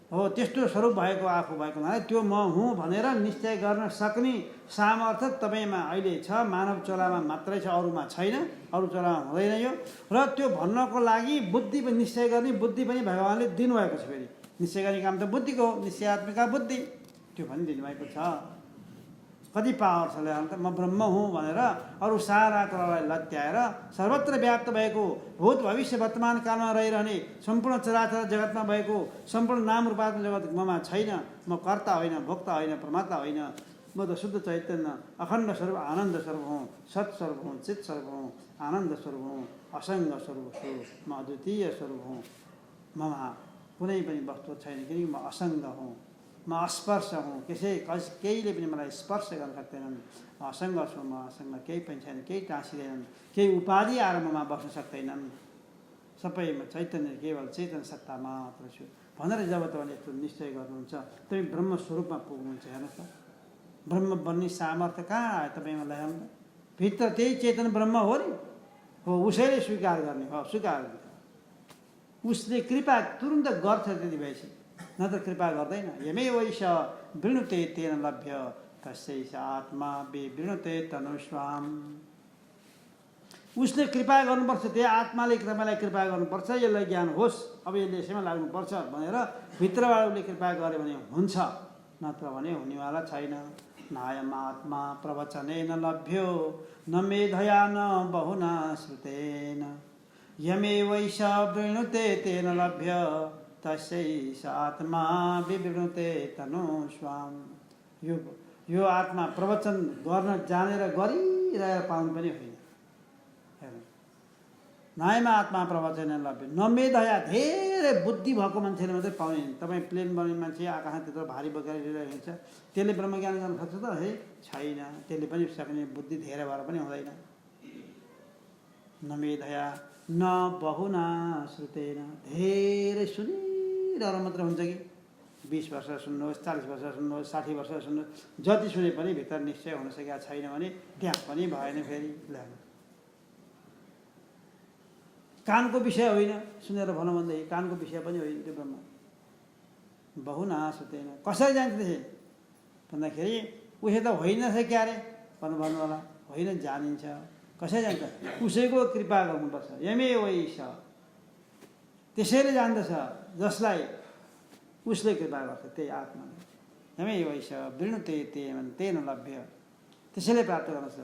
त्यस्तो स्वरूप भएको आफू भएको हुनाले त्यो म हुँ भनेर निश्चय गर्न सक्ने सामर्थ्य तपाईँमा अहिले छ। मानव चोलामा मात्रै छ, अरूमा छैन, अरू चोलामा हुँदैन यो। र त्यो भन्नको लागि बुद्धि पनि निश्चय गर्ने बुद्धि पनि भगवान्ले दिनुभएको छ। फेरि निश्चय गर्ने काम त बुद्धिको हो, निश्चयात्मिका बुद्धि त्यो पनि दिनुभएको छ। कति पावर छ ल्याएर त म ब्रह्म हुँ भनेर अरू सारा कुरालाई लत्याएर सर्वत्र व्याप्त भएको भूत भविष्य वर्तमान कालमा रहिरहने सम्पूर्ण चराचर जगतमा भएको सम्पूर्ण नाम रूपात्मक जगत ममा छैन। म कर्ता होइन, भोक्ता होइन, प्रमाता होइन। म त शुद्ध चैतन्य अखण्ड स्वरूप आनन्द स्वरूप हुँ, सत्स्वरूप हुँ, चित स्वरूप हुँ, आनन्द स्वरूप हुँ, असङ्ग स्वरूप छु। म अद्वितीय स्वरूप हुँ। ममा कुनै पनि वस्तु छैन, किनकि म असङ्ग हुँ, म अस्पर्श हुँ। केहीले पनि मलाई स्पर्श गर्न सक्दैनन्। असङ्ग छु म, असँग केही पनि छैन, केही टाँसिँदैनन्, केही उपाधि आएर ममा बस्न सक्दैनन्। सबैमा चैतन्य केवल चेतन सत्ता मात्र छु भनेर जब तपाईँले यस्तो निश्चय गर्नुहुन्छ तपाईँ ब्रह्मस्वरूपमा पुग्नुहुन्छ। हेर्नुहोस् त, ब्रह्म बन्ने सामर्थ्य कहाँ आयो तपाईँमा ल्याउनु त? भित्र त्यही चेतन ब्रह्म हो नि, हो उसैले स्वीकार गर्ने हो, स्वीकार गर्ने। उसले कृपा तुरुन्त गर्छ त्यति भएपछि, न त कृपा गर्दैन। यमे वैश वृणुते तेन लभ्य तस्यैष आत्मा विवृणुते तनुष्वाम। उसले कृपा गर्नुपर्छ, त्यही आत्माले तपाईँलाई कृपा गर्नुपर्छ, यसलाई ज्ञान होस्, अब यसले यसैमा लाग्नुपर्छ भनेर भित्रबाट उसले कृपा गर्यो भने हुन्छ, नत्र भने हुनेवाला छैन। नायम आत्मा प्रवचनेन लभ्यो न मेधया न बहुना श्रुतेन। यमे वैश वृणुते तेन लभ्य तस्यैष आत्मा विवृणुते तनुष्वाम। यो आत्मा प्रवचन गर्न जानेर गरिरहेर पाउनु पनि होइन। नायमा आत्मा प्रवचन लभ्य न मेधया, धेरै बुद्धि भएको मान्छेले मात्रै पाउने। तपाईँ प्लेन बन्ने मान्छे आकाशमा त्यत्रो भारी बोकेर हिँड्छ, त्यसले ब्रह्मज्ञान गर्न सक्छ त? है छैन। त्यसले पनि सक्ने बुद्धि धेरै भएर पनि हुँदैन। न मेधया न बहुना श्रुतेन, धेरै सुनिरहेर मात्र हुन्छ कि 20 वर्ष सुन्नुहोस्, 40 वर्ष सुन्नुहोस्, 60 वर्ष सुन्नुहोस्, जति सुने पनि भित्र निश्चय हुन सकेका छैन भने त्यहाँ पनि भएन। फेरि ल्याउनु कानको विषय होइन, सुनेर भनौँ भन्दै कानको विषय पनि होइन त्यो ब्रह्म। बहुना श्रुतेन कसरी जान्छ त्यसै भन्दाखेरि उसै त होइन रहेछ क्या अरे भन्नु होला, होइन जानिन्छ। कसरी जान्छ? उसैको कृपा गर्नुपर्छ। यमे वैश, त्यसैले जान्दछ जसलाई उसले कृपा गर्छ, त्यही आत्माले। यमे वैश वृणुते तेन लभ्य, त्यसैले प्राप्त गर्छ।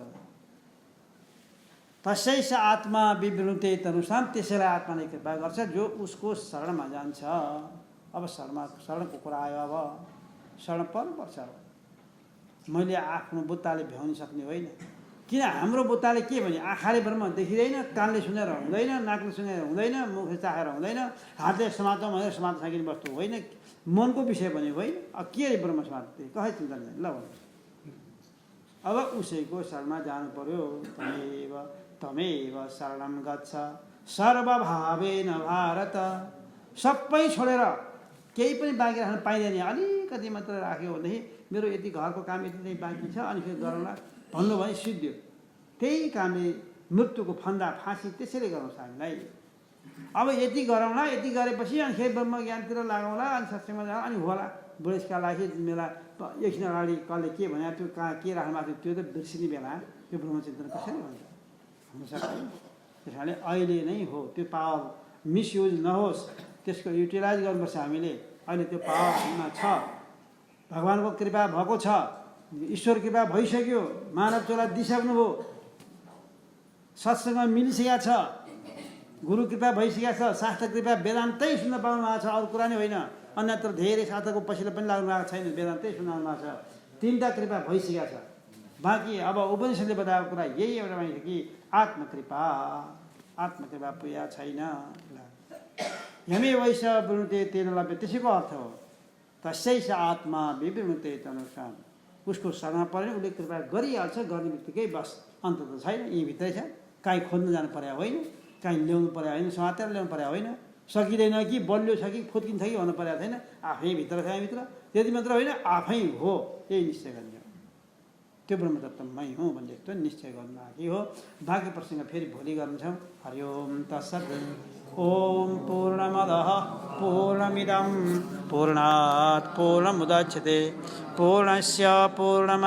तस्यैष आत्मा विवृणुते तनुष्वाम, त्यसैलाई आत्माले कृपा गर्छ जो उसको शरणमा जान्छ। अब शरणको कुरा आयो, अब शरण पर्नुपर्छ। मैले आफ्नो बुत्ताले भ्याउन सक्ने होइन। किन? हाम्रो बुत्ताले के भने आँखाले ब्रह्म देखिँदैन, कानले सुनेर हुँदैन, नाकले सुनेर हुँदैन, मुखले चाहेर हुँदैन, हातले समात्छौँ भनेर समात्न सकिने वस्तु होइन। मनको विषय भने होइन। अब के ब्रह्म समात्ने कसै चिन्ता नहीं। ल अब उसैको शरणमा जानु पर्यो। तमेव शरणं गच्छ सर्वभावेन भारत। सबै छोडेर केही पनि बाँकी राख्न पाइँदैन। अलिकति मात्र राख्यो भनेदेखि मेरो यति घरको काम यति नै बाँकी छ अनि फेरि गरौँला भन्नु भने सिद्धियो। त्यही कामले मृत्युको फन्दा फाँसी त्यसैले गराउँछ हामीलाई। अब यति गरौँला, यति गरेपछि अनि फेरि ब्रह्म ज्ञानतिर लागौँला अनि सत्सङ्गमा जाँला अनि होला। बुढेसकाललाई मेला एकछिन अगाडि कसले के भने त्यो कहाँ के राख्नु भएको थियो त्यो त बिर्सिने बेला त्यो ब्रह्मचिन्तन कसरी हुन्छ हुन सक्दैन। त्यस कारणले अहिले नै हो त्यो पावर मिसयुज नहोस्, त्यसको युटिलाइज गर्नुपर्छ हामीले। अहिले त्यो पावरमा छ, भगवानको कृपा भएको छ, ईश्वर कृपा भइसक्यो, मानव चोला दिइसक्नुभयो, सत्सङ्ग मिलिसकेको छ, गुरु कृपा भइसकेको छ, शास्त्र कृपा वेदान्तै सुन्न पाउनु भएको छ, अरू कुरा नै होइन। अन्यत्र धेरै शास्त्रको पछिल्लो पनि लाग्नु भएको छैन, वेदान्तै सुनाउनु भएको छ। तिनवटा कृपा भइसकेको छ। बाँकी अब उपनिषदले बताएको कुरा यही एउटा मानिस कि आत्मकृपा पुगेको छैन। यमे वैश्य विवृते तेन लभ्य, त्यसैको अर्थ हो तस्यैष आत्मा विवृते तनुषाम। उसको शरणमा पऱ्यो उसले कृपा गरिहाल्छ, गर्ने बित्तिकै बस अन्त त छैन, यहीँभित्रै छ। काहीँ खोज्न जानु पर्यो होइन, काहीँ ल्याउनु पर्यो होइन, समातेर ल्याउनु पर्यो होइन, सकिँदैन कि बलियो छ कि फुत्किन्छ कि भन्नु परेको छैन, आफै भित्र छ यहाँभित्र। त्यति मात्र होइन, आफै हो, यही निश्चय गर्ने हो। त्यो ब्रह्मतत्त्वमै हुँ भन्ने त्यो निश्चय गर्नु लागि हो। बाँकी प्रसङ्ग फेरि भोलि गर्छौँ। हरि ओम तत्सत्। ओम पूर्णमदः पूर्णमिदं पूर्णात् पूर्णमुदच्यते पूर्णस्य पूर्णम